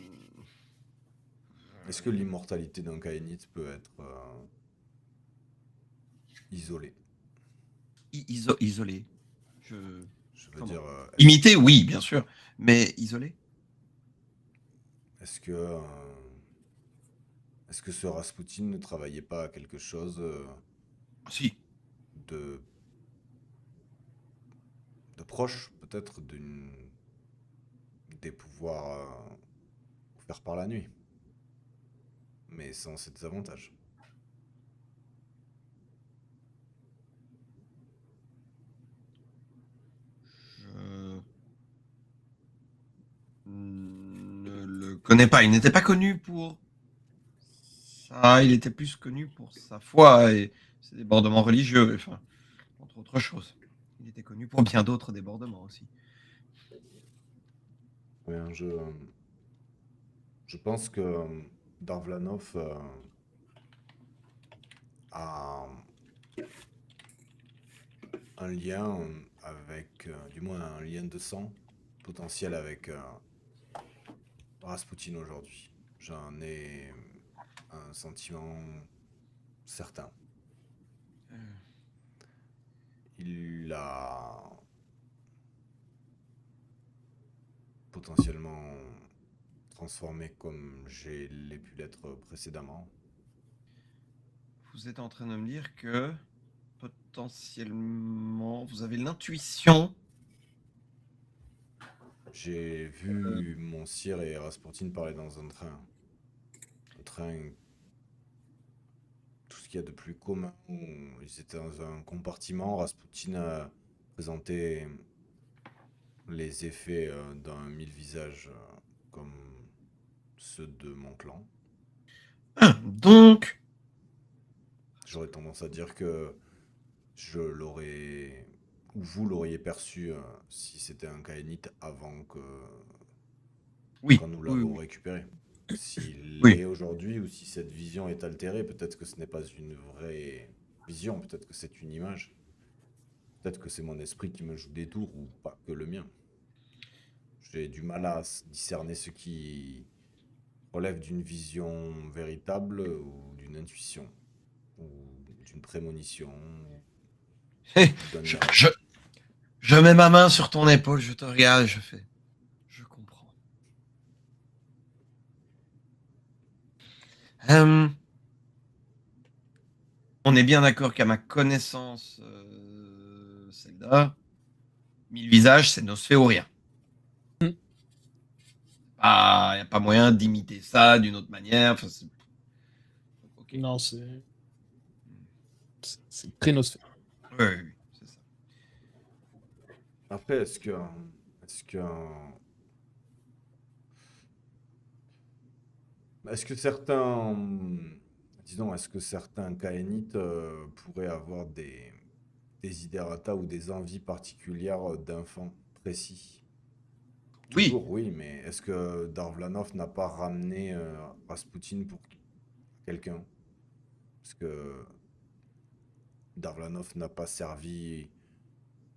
Est-ce que l'immortalité d'un Kaénite peut être isolée? Isolé. Je... Je veux Comment? dire, Imité, oui, bien sûr, mais isolé. est-ce que, est-ce que ce Rasputin ne travaillait pas à quelque chose Si. de, de proche, peut-être, des pouvoirs offerts par la nuit, mais sans ces désavantages? Je ne le connais pas. Il n'était pas connu pour ça. Il était plus connu pour sa foi et ses débordements religieux, enfin, entre autres choses. Il était connu pour bien d'autres débordements aussi. Bien, je pense que Darvlanov a un lien avec, du moins un lien de sang potentiel avec Rasputin aujourd'hui. J'en ai un sentiment certain. Il a potentiellement transformé comme j'ai l'ai pu l'être précédemment. Vous êtes en train de me dire que potentiellement vous avez l'intuition. J'ai vu mon sire et Rasputin parler dans un train. Un train, tout ce qu'il y a de plus commun. Ils étaient dans un compartiment. Rasputin a présenté les effets d'un mille visages comme ceux de mon clan. Donc, J'aurais tendance à dire que je l'aurais, ou vous l'auriez perçu si c'était un Kaénite avant que oui, quand nous oui, l'avons oui. récupéré. S'il Oui. l'est aujourd'hui ou si cette vision est altérée, peut-être que ce n'est pas une vraie vision, peut-être que c'est une image. Peut-être que c'est mon esprit qui me joue des tours ou pas que le mien. J'ai du mal à discerner ce qui relève d'une vision véritable ou d'une intuition ou d'une prémonition Hé, ou d'un je, miracle. je, je mets ma main sur ton épaule, je te regarde et je fais. Je comprends. Euh, on est bien d'accord qu'à ma connaissance, Zelda, mille visages, c'est Nosféorien. Hmm. Ah, y a pas moyen d'imiter ça d'une autre manière. Enfin, ok. Non, c'est très Nosfée. Oui, oui, oui, c'est ça. Après, est-ce que certains, disons, est-ce que certains Kaénites pourraient avoir des desiderata ou des envies particulières d'enfants précis Oui, Toujours, oui, mais est-ce que Darvlanov n'a pas ramené Rasputin pour quelqu'un? Est-ce que Darvlanov n'a pas servi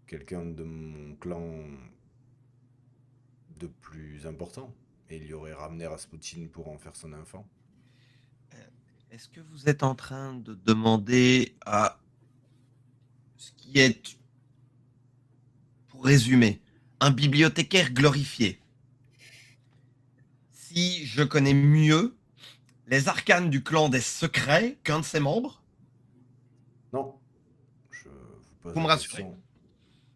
quelqu'un de mon clan de plus important? Et il y aurait ramené Rasputin pour en faire son enfant? est-ce que vous êtes en train de demander à ce qui est, pour résumer, un bibliothécaire glorifié? Si je connais mieux les arcanes du clan des secrets qu'un de ses membres, Non, je vous pose vous me la rassurez. question.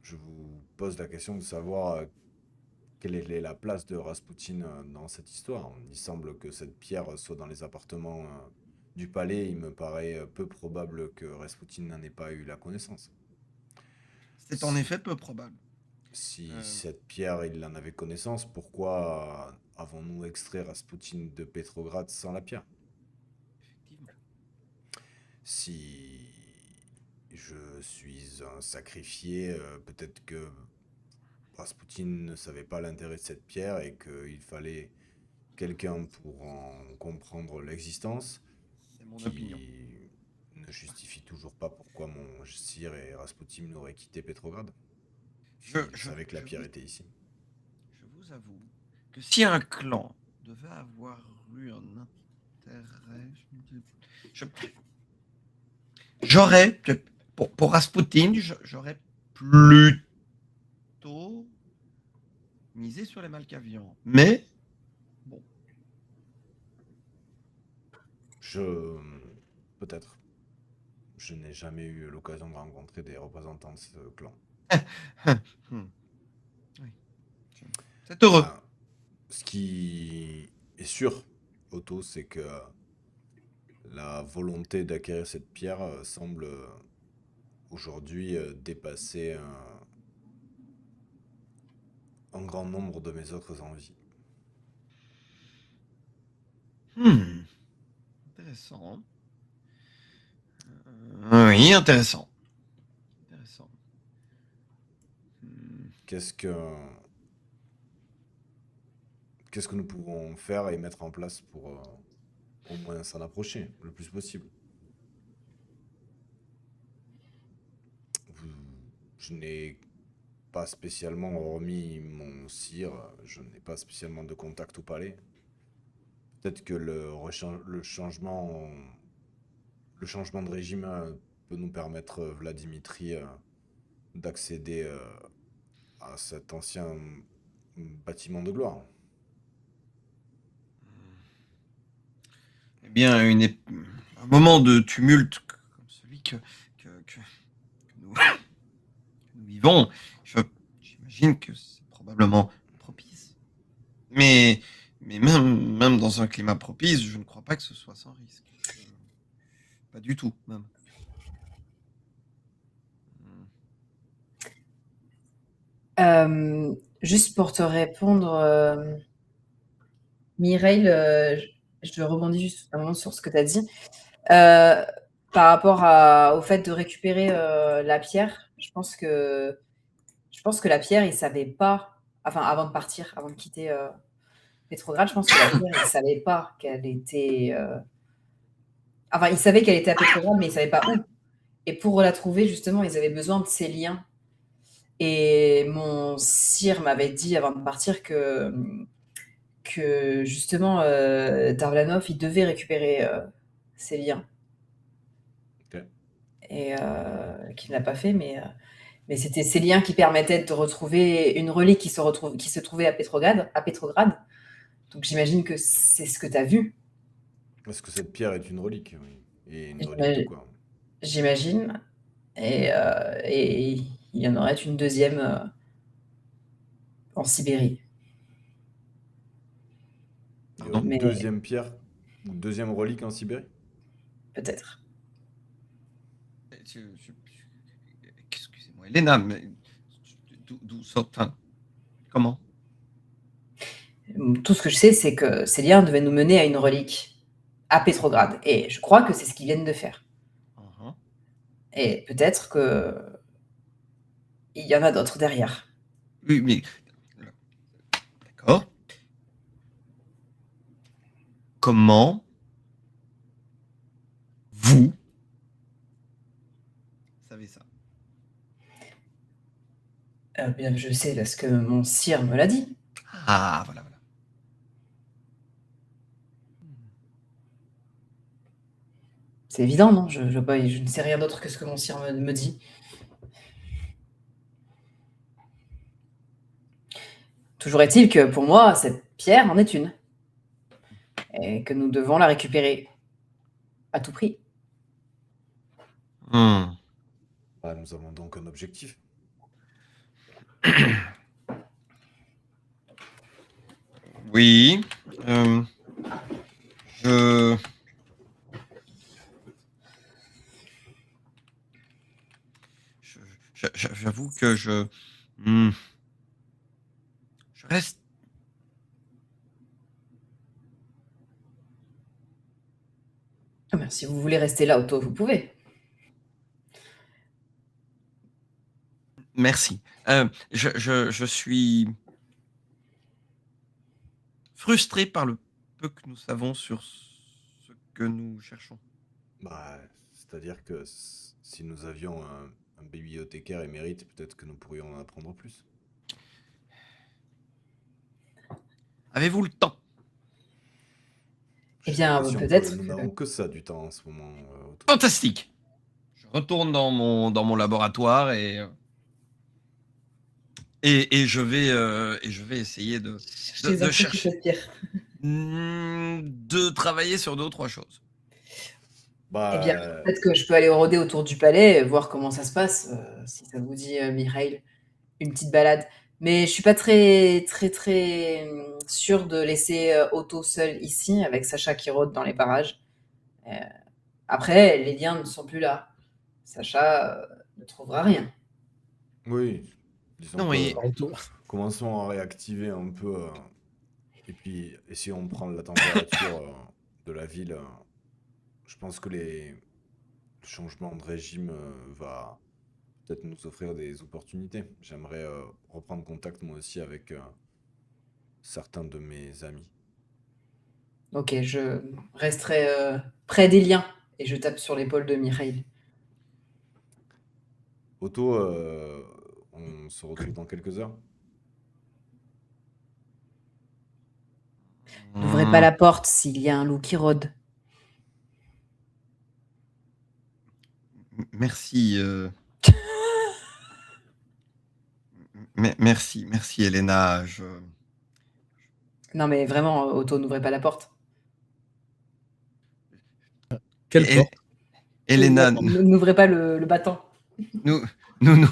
Je vous pose la question de savoir quelle est la place de Rasputin dans cette histoire. Il semble que cette pierre soit dans les appartements du palais. Il me paraît peu probable que Rasputin n'en ait pas eu la connaissance. C'est en effet peu probable. Si Euh, cette pierre, il en avait connaissance, pourquoi avons-nous extrait Rasputin de Petrograd sans la pierre? Effectivement. Si je suis un sacrifié, peut-être que Rasputin ne savait pas l'intérêt de cette pierre et qu'il fallait quelqu'un pour en comprendre l'existence, C'est mon opinion. qui ne justifie toujours pas pourquoi mon sire et Rasputin n'auraient quitté Petrograd. S'il savait que la pierre était ici. Je vous avoue que si un clan devait avoir eu un intérêt, je- j'aurais, pour Rasputin, j'aurais plutôt misé sur les Malkavians. Mais, bon, Peut-être. Je n'ai jamais eu l'occasion de rencontrer des représentants de ce clan. hmm, oui, c'est heureux. Ben, ce qui est sûr, Otto, c'est que la volonté d'acquérir cette pierre semble aujourd'hui dépasser un grand nombre de mes autres envies. Intéressant. Oui, intéressant. Intéressant. Qu'est-ce que nous pouvons faire et mettre en place pour au moins s'en approcher le plus possible? Je n'ai pas spécialement, hormis mon sire, je n'ai pas spécialement de contact au palais. Peut-être que le changement de régime peut nous permettre, Vladimitri, d'accéder à cet ancien bâtiment de gloire. Eh bien, un moment de tumulte comme celui que nous, que nous vivons, j'imagine que c'est probablement propice. Mais même dans un climat propice, je ne crois pas que ce soit sans risque. Pas du tout, même. Juste pour te répondre, Mireille, je rebondis juste un moment sur ce que tu as dit. Par rapport au fait de récupérer la pierre, je pense que la pierre, il ne savait pas, enfin avant de partir, avant de quitter Petrograd, je pense que la pierre, il ne savait pas qu'elle était... Enfin, il savait qu'elle était à Petrograd, mais il ne savait pas où. Et pour la trouver, justement, ils avaient besoin de ces liens. Et mon sire m'avait dit avant de partir que justement, Darvlanov, il devait récupérer ces liens. Ok. Et qu'il n'a pas fait, mais c'était ces liens qui permettaient de retrouver une relique qui se trouvait à Petrograd. Donc j'imagine que c'est ce que tu as vu. Est-ce que cette pierre est une relique? Oui. Et une relique de quoi? J'imagine. Et il y en aurait une deuxième en Sibérie. Il y a Pardon? une Mais deuxième pierre, une deuxième relique en Sibérie? peut-être. Excusez-moi, Elena, mais d'où sort... Enfin, comment? Tout ce que je sais, c'est que ces liens devaient nous mener à une relique à Petrograd. Et je crois que c'est ce qu'ils viennent de faire. Uh-huh. Et peut-être qu'il y en a d'autres derrière. Oui, mais... comment vous savez ça? Bien, je sais parce que mon sire me l'a dit. Ah, voilà, voilà. C'est évident, non? Je ne sais rien d'autre que ce que mon sire me dit. Toujours est-il que pour moi, cette pierre en est une. Et que nous devons la récupérer à tout prix. Hmm. Bah, nous avons donc un objectif. Oui. euh, je... J'avoue que hmm, je reste. Ah ben, si vous voulez rester là, Otto, vous pouvez. Merci. Je suis frustré par le peu que nous savons sur ce que nous cherchons. Bah, c'est-à-dire que si nous avions un bibliothécaire émérite, peut-être que nous pourrions en apprendre plus. Avez-vous le temps? Eh J'ai bien, l'impression que peut-être nous que... n'avons que ça du temps en ce moment. Fantastique! Je retourne dans mon laboratoire et je vais essayer Chercher les de infos qui chercher, s'aspirent. de travailler sur deux ou trois choses. Eh bien, Bah, peut-être que je peux aller rôder autour du palais, voir comment ça se passe, si ça vous dit, Mireille, une petite balade. Mais je suis pas très sûre de laisser Otto seul ici, avec Sacha qui rôde dans les parages. Euh, Après, les liens ne sont plus là. Sacha ne trouvera rien. oui, disons Non, que Pardon. commençons à réactiver un peu, et puis essayons de prendre la température de la ville. Je pense que le changement de régime va peut-être nous offrir des opportunités. J'aimerais reprendre contact moi aussi avec certains de mes amis. Ok, je resterai près des liens et je tape sur l'épaule de Mireille. Otto, on se retrouve dans quelques heures. N'ouvrez pas la porte s'il y a un loup qui rôde. Merci. Merci, Elena. Non mais vraiment, Otto, n'ouvrez pas la porte. Quelle Et- porte? Elena, N'ouvrez pas le battant. nous, nous,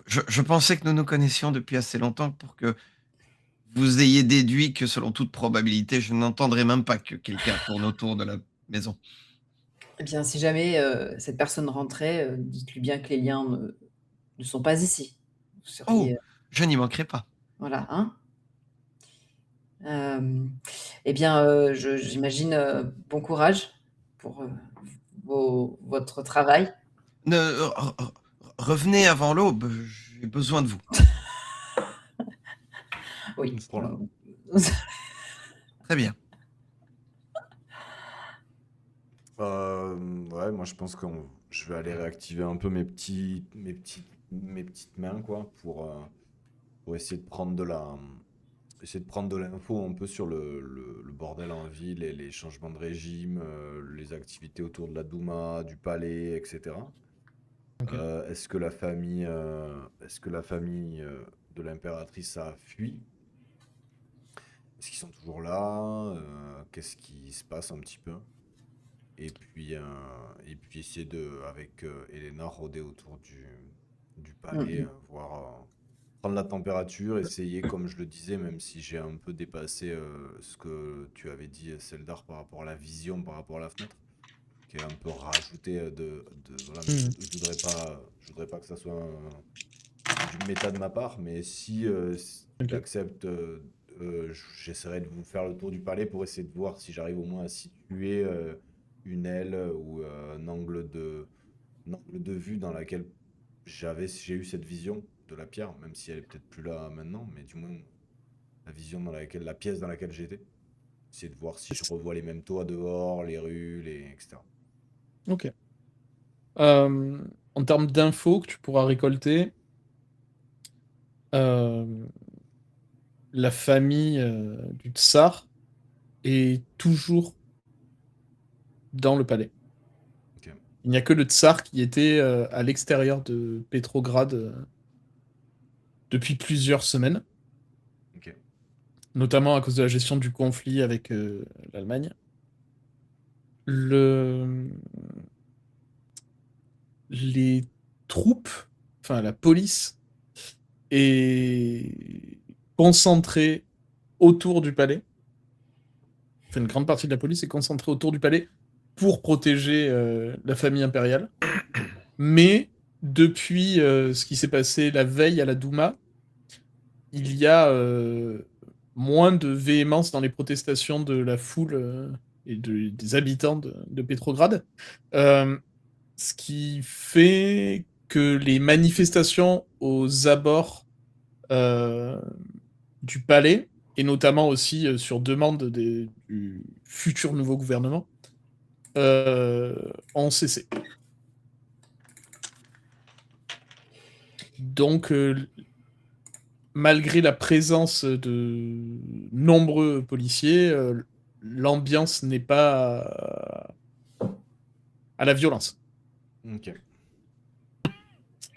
je pensais que nous nous connaissions depuis assez longtemps pour que vous ayez déduit que selon toute probabilité, je n'entendrai même pas que quelqu'un tourne autour de la maison. Eh bien, si jamais cette personne rentrait, dites-lui bien que les liens ne sont pas ici. Vous Oh, seriez, je n'y manquerai pas. voilà, hein. Eh bien, j'imagine bon courage pour votre travail. Revenez avant l'aube, j'ai besoin de vous. Oui. Ce sera là. Très bien. Ouais, moi je pense que je vais aller réactiver un peu mes petites mains quoi pour essayer de prendre essayer de prendre de l'info un peu sur le bordel en ville et les changements de régime, les activités autour de la Douma, du palais, etc. Ok. Est-ce que la famille de l'impératrice a fui? Est-ce qu'ils sont toujours là? Qu'est-ce qui se passe un petit peu? Et puis essayer avec Elena, rôder autour du palais, voir, prendre la température, essayer, comme je le disais, même si j'ai un peu dépassé ce que tu avais dit, Seldar, par rapport à la vision, par rapport à la fenêtre, qui est un peu rajouté voilà, mais je voudrais pas que ça soit du méta de ma part, mais si tu Ok. acceptes, j'essaierai de vous faire le tour du palais pour essayer de voir si j'arrive au moins à situer une aile ou un angle de vue dans laquelle j'ai eu cette vision de la pierre, même si elle est peut-être plus là maintenant, mais du moins la vision dans laquelle, la pièce dans laquelle j'étais. essayer de voir si je revois les mêmes toits dehors, les rues, etc. Ok. En termes d'infos que tu pourras récolter, la famille du tsar est toujours dans le palais. Ok. Il n'y a que le tsar qui était à l'extérieur de Petrograd depuis plusieurs semaines, Ok. notamment à cause de la gestion du conflit avec l'Allemagne. Les troupes, enfin la police, est concentrée autour du palais. Enfin, une grande partie de la police est concentrée autour du palais pour protéger la famille impériale. Mais depuis ce qui s'est passé la veille à la Douma, il y a moins de véhémence dans les protestations de la foule et des habitants de Petrograd. Ce qui fait que les manifestations aux abords du palais, et notamment aussi sur demande du futur nouveau gouvernement, ont cessé. Donc, malgré la présence de nombreux policiers, l'ambiance n'est pas à la violence. Ok.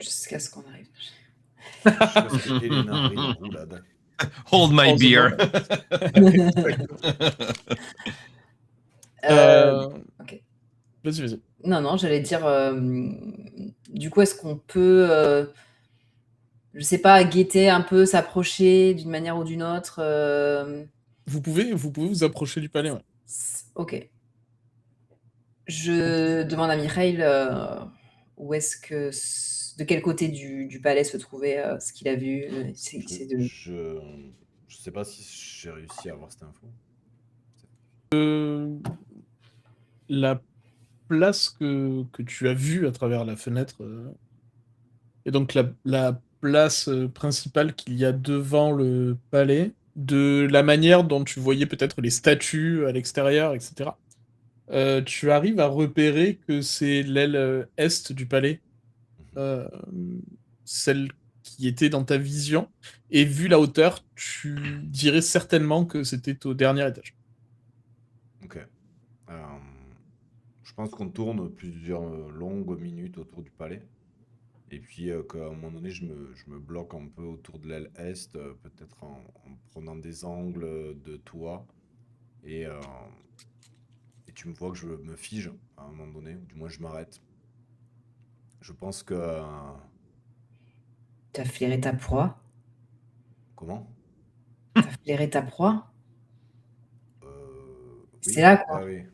Jusqu'à ce qu'on arrive. Jusqu'à ce que Elena arrive en roulade. Hold my Oh, beer. Ok. Vas-y. Non, j'allais dire, du coup, est-ce qu'on peut, je sais pas, guetter un peu, s'approcher d'une manière ou d'une autre Vous pouvez vous approcher du palais, ouais. Ok. Je demande à Mikhail où est-ce que, de quel côté du palais se trouvait ce qu'il a vu. Je sais pas si j'ai réussi à avoir cette info. La place que tu as vue à travers la fenêtre, et donc la place principale qu'il y a devant le palais, de la manière dont tu voyais peut-être les statues à l'extérieur, etc. Tu arrives à repérer que c'est l'aile est du palais, euh, celle qui était dans ta vision, et vu la hauteur, tu dirais certainement que c'était au dernier étage. Ok. Je pense qu'on tourne plusieurs longues minutes autour du palais. Et puis qu'à un moment donné, je me bloque un peu autour de l'aile est, peut-être en prenant des angles de toit. Et tu me vois que je me fige à un moment donné, ou du moins je m'arrête. Je pense que... T'as flairé ta proie? Comment? T'as flairé ta proie? C'est Oui, là, quoi. ouais, oui.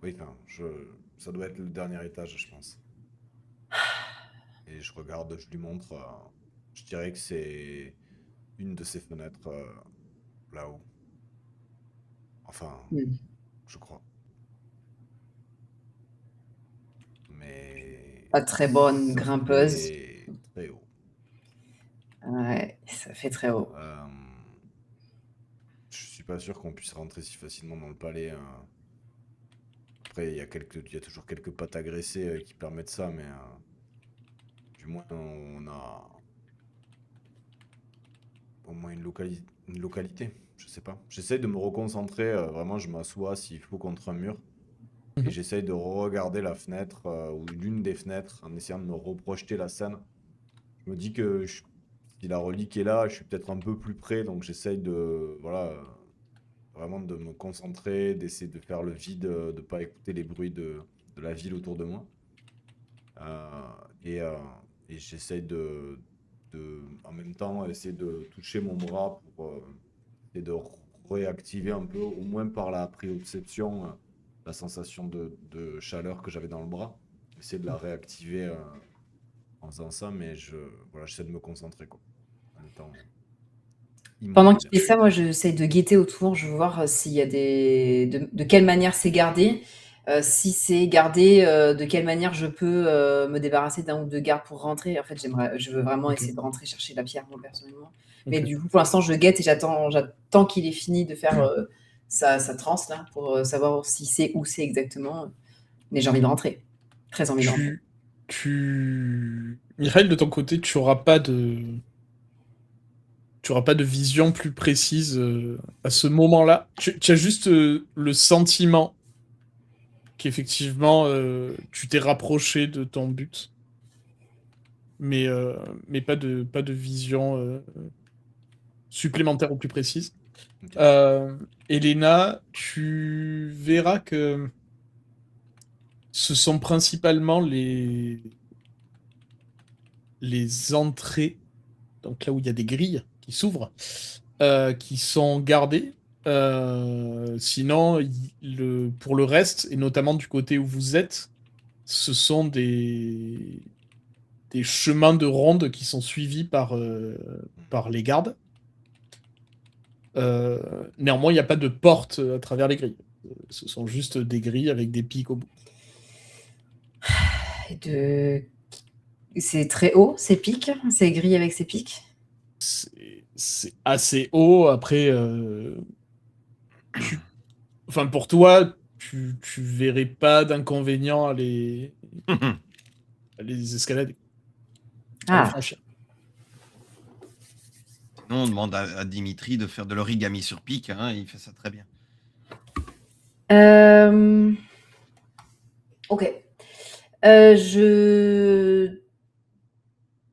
Oui, enfin, ça doit être le dernier étage, je pense. Et je regarde, je lui montre. Je dirais que c'est une de ces fenêtres là-haut. Enfin, Hmm. je crois. Mais Pas très bonne ça grimpeuse. fait très haut. Ouais, ça fait très haut. Je suis pas sûr qu'on puisse rentrer si facilement dans le palais. Après, il y a toujours quelques pattes agressées qui permettent ça, mais du moins on a au moins une localité. Je sais pas. J'essaie de me reconcentrer. Vraiment, je m'assois s'il faut contre un mur. Et j'essaye de regarder la fenêtre ou l'une des fenêtres en essayant de me reprojeter la scène. Je me dis que si la relique est là, je suis peut-être un peu plus près, donc j'essaye de, voilà, vraiment de me concentrer, d'essayer de faire le vide, de ne pas écouter les bruits de la ville autour de moi. Euh, et, euh, et j'essaye en même temps, essayer de toucher mon bras pour essayer de réactiver un peu, au moins par la proprioception, la sensation de chaleur que j'avais dans le bras. Essayer de la réactiver en faisant ça, mais voilà, j'essaie de me concentrer, quoi. En étant Pendant qu'il immobile. fait ça, moi, j'essaie de guetter autour. Je veux voir s'il y a de quelle manière c'est gardé. Si c'est gardé, de quelle manière je peux me débarrasser d'un ou deux gardes pour rentrer. En fait, je veux vraiment Ok. essayer de rentrer chercher la pierre, moi, personnellement. Ok. Mais du coup, pour l'instant, je guette et j'attends qu'il ait fini de faire sa transe là pour savoir si c'est où c'est exactement. Mais j'ai envie de rentrer. Très envie de rentrer. Mireille, de ton côté, tu auras pas de vision plus précise à ce moment-là. Tu as juste le sentiment qu'effectivement tu t'es rapproché de ton but, mais pas de vision supplémentaire ou plus précise. Ok. Elena, tu verras que ce sont principalement les entrées, donc là où il y a des grilles qui s'ouvrent, qui sont gardées. Sinon, pour le reste, et notamment du côté où vous êtes, ce sont des chemins de ronde qui sont suivis par les gardes. Néanmoins, il n'y a pas de porte à travers les grilles. Ce sont juste des grilles avec des pics au bout. C'est très haut, ces pics. C'est gris avec ces pics. C'est assez haut. Après, enfin, pour toi, tu verrais pas d'inconvénient à les escalader, à les Ah, franchir. Sinon, on demande à Dimitri de faire de l'origami sur pic. Hein, il fait ça très bien. ok. Je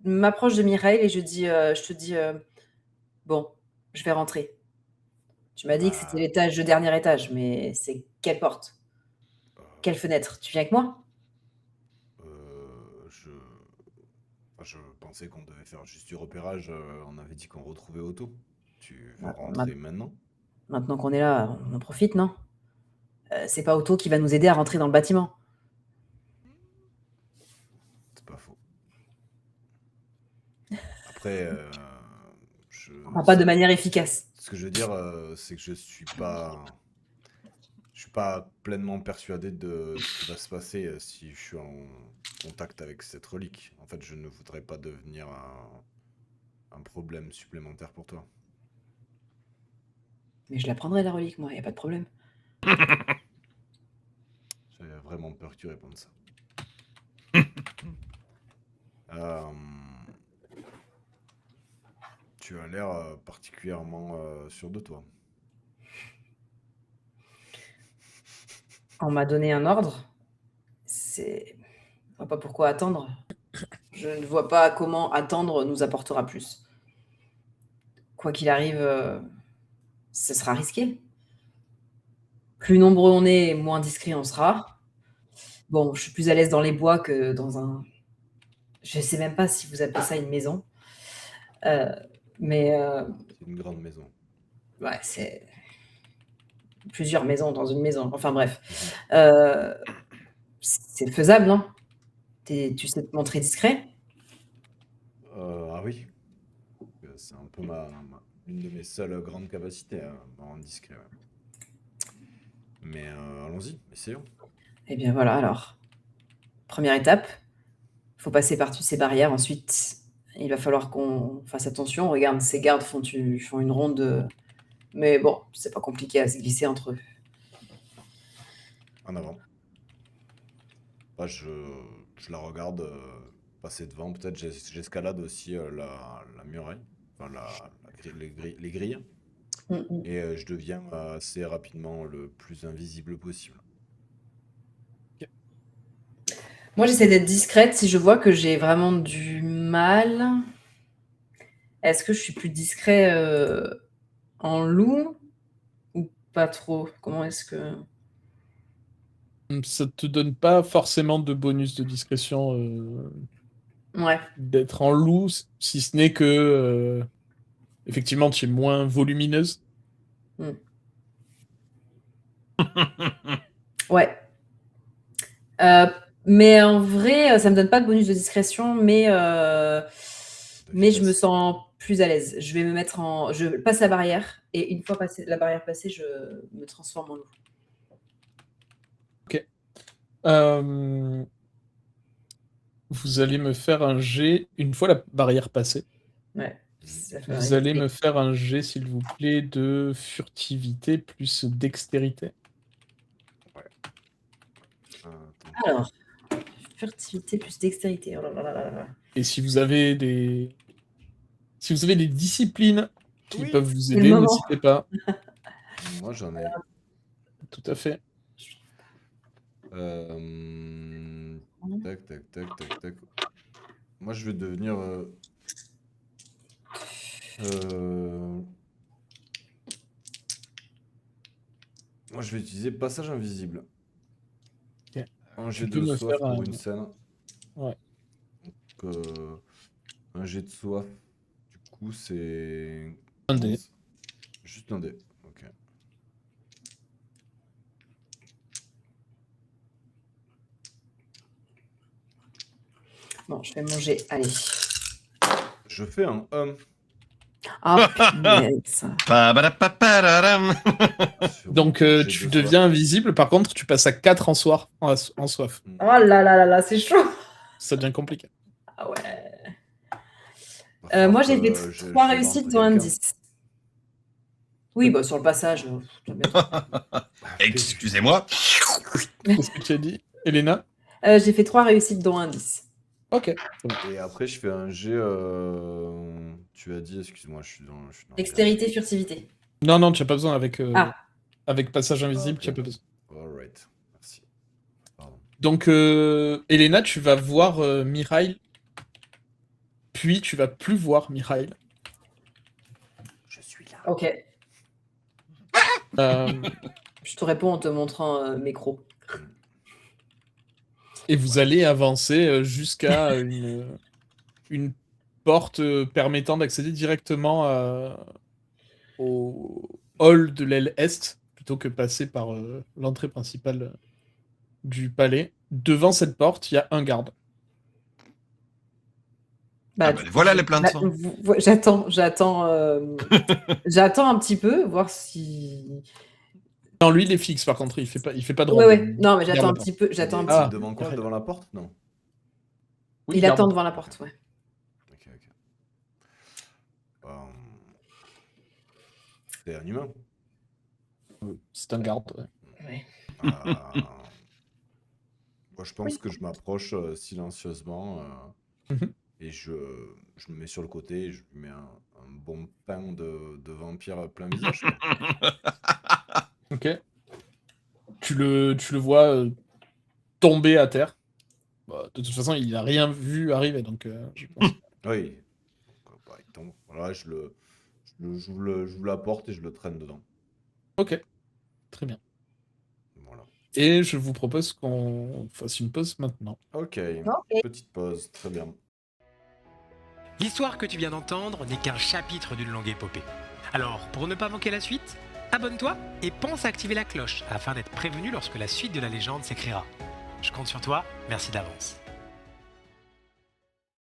m'approche de Mireille et je te dis, bon, je vais rentrer. Tu m'as dit que c'était le dernier étage, mais c'est quelle porte? Quelle fenêtre? Tu viens avec moi? Je pensais qu'on devait faire juste du repérage. On avait dit qu'on retrouvait Otto. Tu veux Ah, rentrer maintenant? Maintenant qu'on est là, on en profite, non? C'est pas Otto qui va nous aider à rentrer dans le bâtiment. C'est pas faux. Après, Enfin, pas de manière efficace. ce que je veux dire, c'est que je suis pas pleinement persuadé de ce qui va se passer si je suis en contact avec cette relique. En fait, je ne voudrais pas devenir un problème supplémentaire pour toi. Mais je la prendrai, la relique, moi, y a pas de problème. J'avais vraiment peur que tu répondes ça. Tu as l'air particulièrement sûr de toi. On m'a donné un ordre. Je vois pas pourquoi attendre. Je ne vois pas comment attendre nous apportera plus. Quoi qu'il arrive, ce sera risqué. Plus nombreux on est, moins discret on sera. Bon, je suis plus à l'aise dans les bois que dans un... Je sais même pas si vous appelez ça une maison. Mais C'est une grande maison. ouais, c'est plusieurs maisons dans une maison. Enfin bref. C'est faisable, non? Tu sais te montrer discret? Ah oui. C'est un peu une de mes seules grandes capacités à me rendre discret. Ouais. Mais allons-y, essayons. Eh bien voilà, alors. Première étape, il faut passer par toutes ces barrières. Ensuite, il va falloir qu'on fasse attention. Regarde, ces gardes font une ronde. Mais bon, c'est pas compliqué à se glisser entre eux. En avant. Bah, je la regarde passer devant. Peut-être j'escalade aussi la muraille. Enfin, les grilles. Et je deviens assez rapidement le plus invisible possible. Moi, j'essaie d'être discrète. Si je vois que j'ai vraiment du mal, est-ce que je suis plus discret en loup ou pas trop? Comment est-ce que... Ça te donne pas forcément de bonus de discrétion Ouais. d'être en loup, si ce n'est que effectivement tu es moins volumineuse. Ouais. Mais en vrai, ça me donne pas de bonus de discrétion, mais je me sens plus à l'aise. Je passe la barrière, et une fois la barrière passée, je me transforme en loup. Ok. Vous allez me faire un jet une fois la barrière passée. Ouais. Ça fait Vous allez rester. me faire un jet, s'il vous plaît, de furtivité plus dextérité. Attends. Alors, furtivité plus dextérité. Oh là là là là là. Et si vous avez des disciplines qui Oui. peuvent vous C'est le aider, moment. n'hésitez pas. Moi, j'en ai. Tout à fait. Tac, tac, tac, tac, tac. Moi, je vais devenir. Moi, je vais utiliser passage invisible. Ok. Un jet peux de me soif faire pour un- une scène. Ouais. Donc, un jet de soif, du coup, c'est. Un dé. Juste un dé. Ok. Bon, je vais manger. Allez. Je fais un Ah, punaise. Pabadapapararam. sur Donc mon jet tu de deviens invisible, par contre tu passes à 4 en soif. En soif. soif. Oh là là là là, c'est chaud. Ça devient compliqué. Ah ouais. Va falloir Moi, j'ai que fait je 3 rentre réussites, dont un quelqu'un. 10. Oui, bah sur le passage. T'as bien fait. Excusez-moi. Qu'est-ce que tu as dit, Elena? J'ai fait 3 réussites, dont un 10. Ok. Et après, je fais un jet. Tu as dit, excuse-moi, je suis dans. le Dextérité, furtivité. Non, tu n'as pas besoin avec, Ah. avec passage invisible, Ok. tu n'as pas besoin. Alright, merci. Pardon. Donc, Elena, tu vas voir Mikhail, puis tu vas plus voir Mikhail. Je suis là. Ok. Je te réponds en te montrant mes crocs. Et vous allez avancer jusqu'à une porte permettant d'accéder directement au hall de l'aile est, plutôt que passer par l'entrée principale du palais. Devant cette porte, il y a un garde. Ah bah, voilà les pleins de sang. J'attends un petit peu, voir si. Non, lui, il est fixe, par contre, il fait pas de Ouais, ronde. ouais. Non, mais Il j'attends un garde petit peu. J'attends un Il est petit Ah. devant quoi? Mikhail. Devant la porte? Non. Oui, Il garde. attend devant la porte, ouais. Ok. C'est un humain. C'est un garde. Ouais. Ouais. Moi, je pense que je m'approche silencieusement Mhm. et je me mets sur le côté et je lui mets un bon pain de vampire plein visage. Quoi. Ok. Tu le vois tomber à terre. Bah, de toute façon, il a rien vu arriver, donc je pense. Oui. Donc, bah, il tombe. Voilà, j'ouvre la porte et je le traîne dedans. Ok, très bien. Voilà. Et je vous propose qu'on fasse une pause maintenant. Ok. Ok. Petite pause. Très bien. L'histoire que tu viens d'entendre n'est qu'un chapitre d'une longue épopée. Alors, pour ne pas manquer la suite, abonne-toi et pense à activer la cloche afin d'être prévenu lorsque la suite de la légende s'écrira. Je compte sur toi, merci d'avance.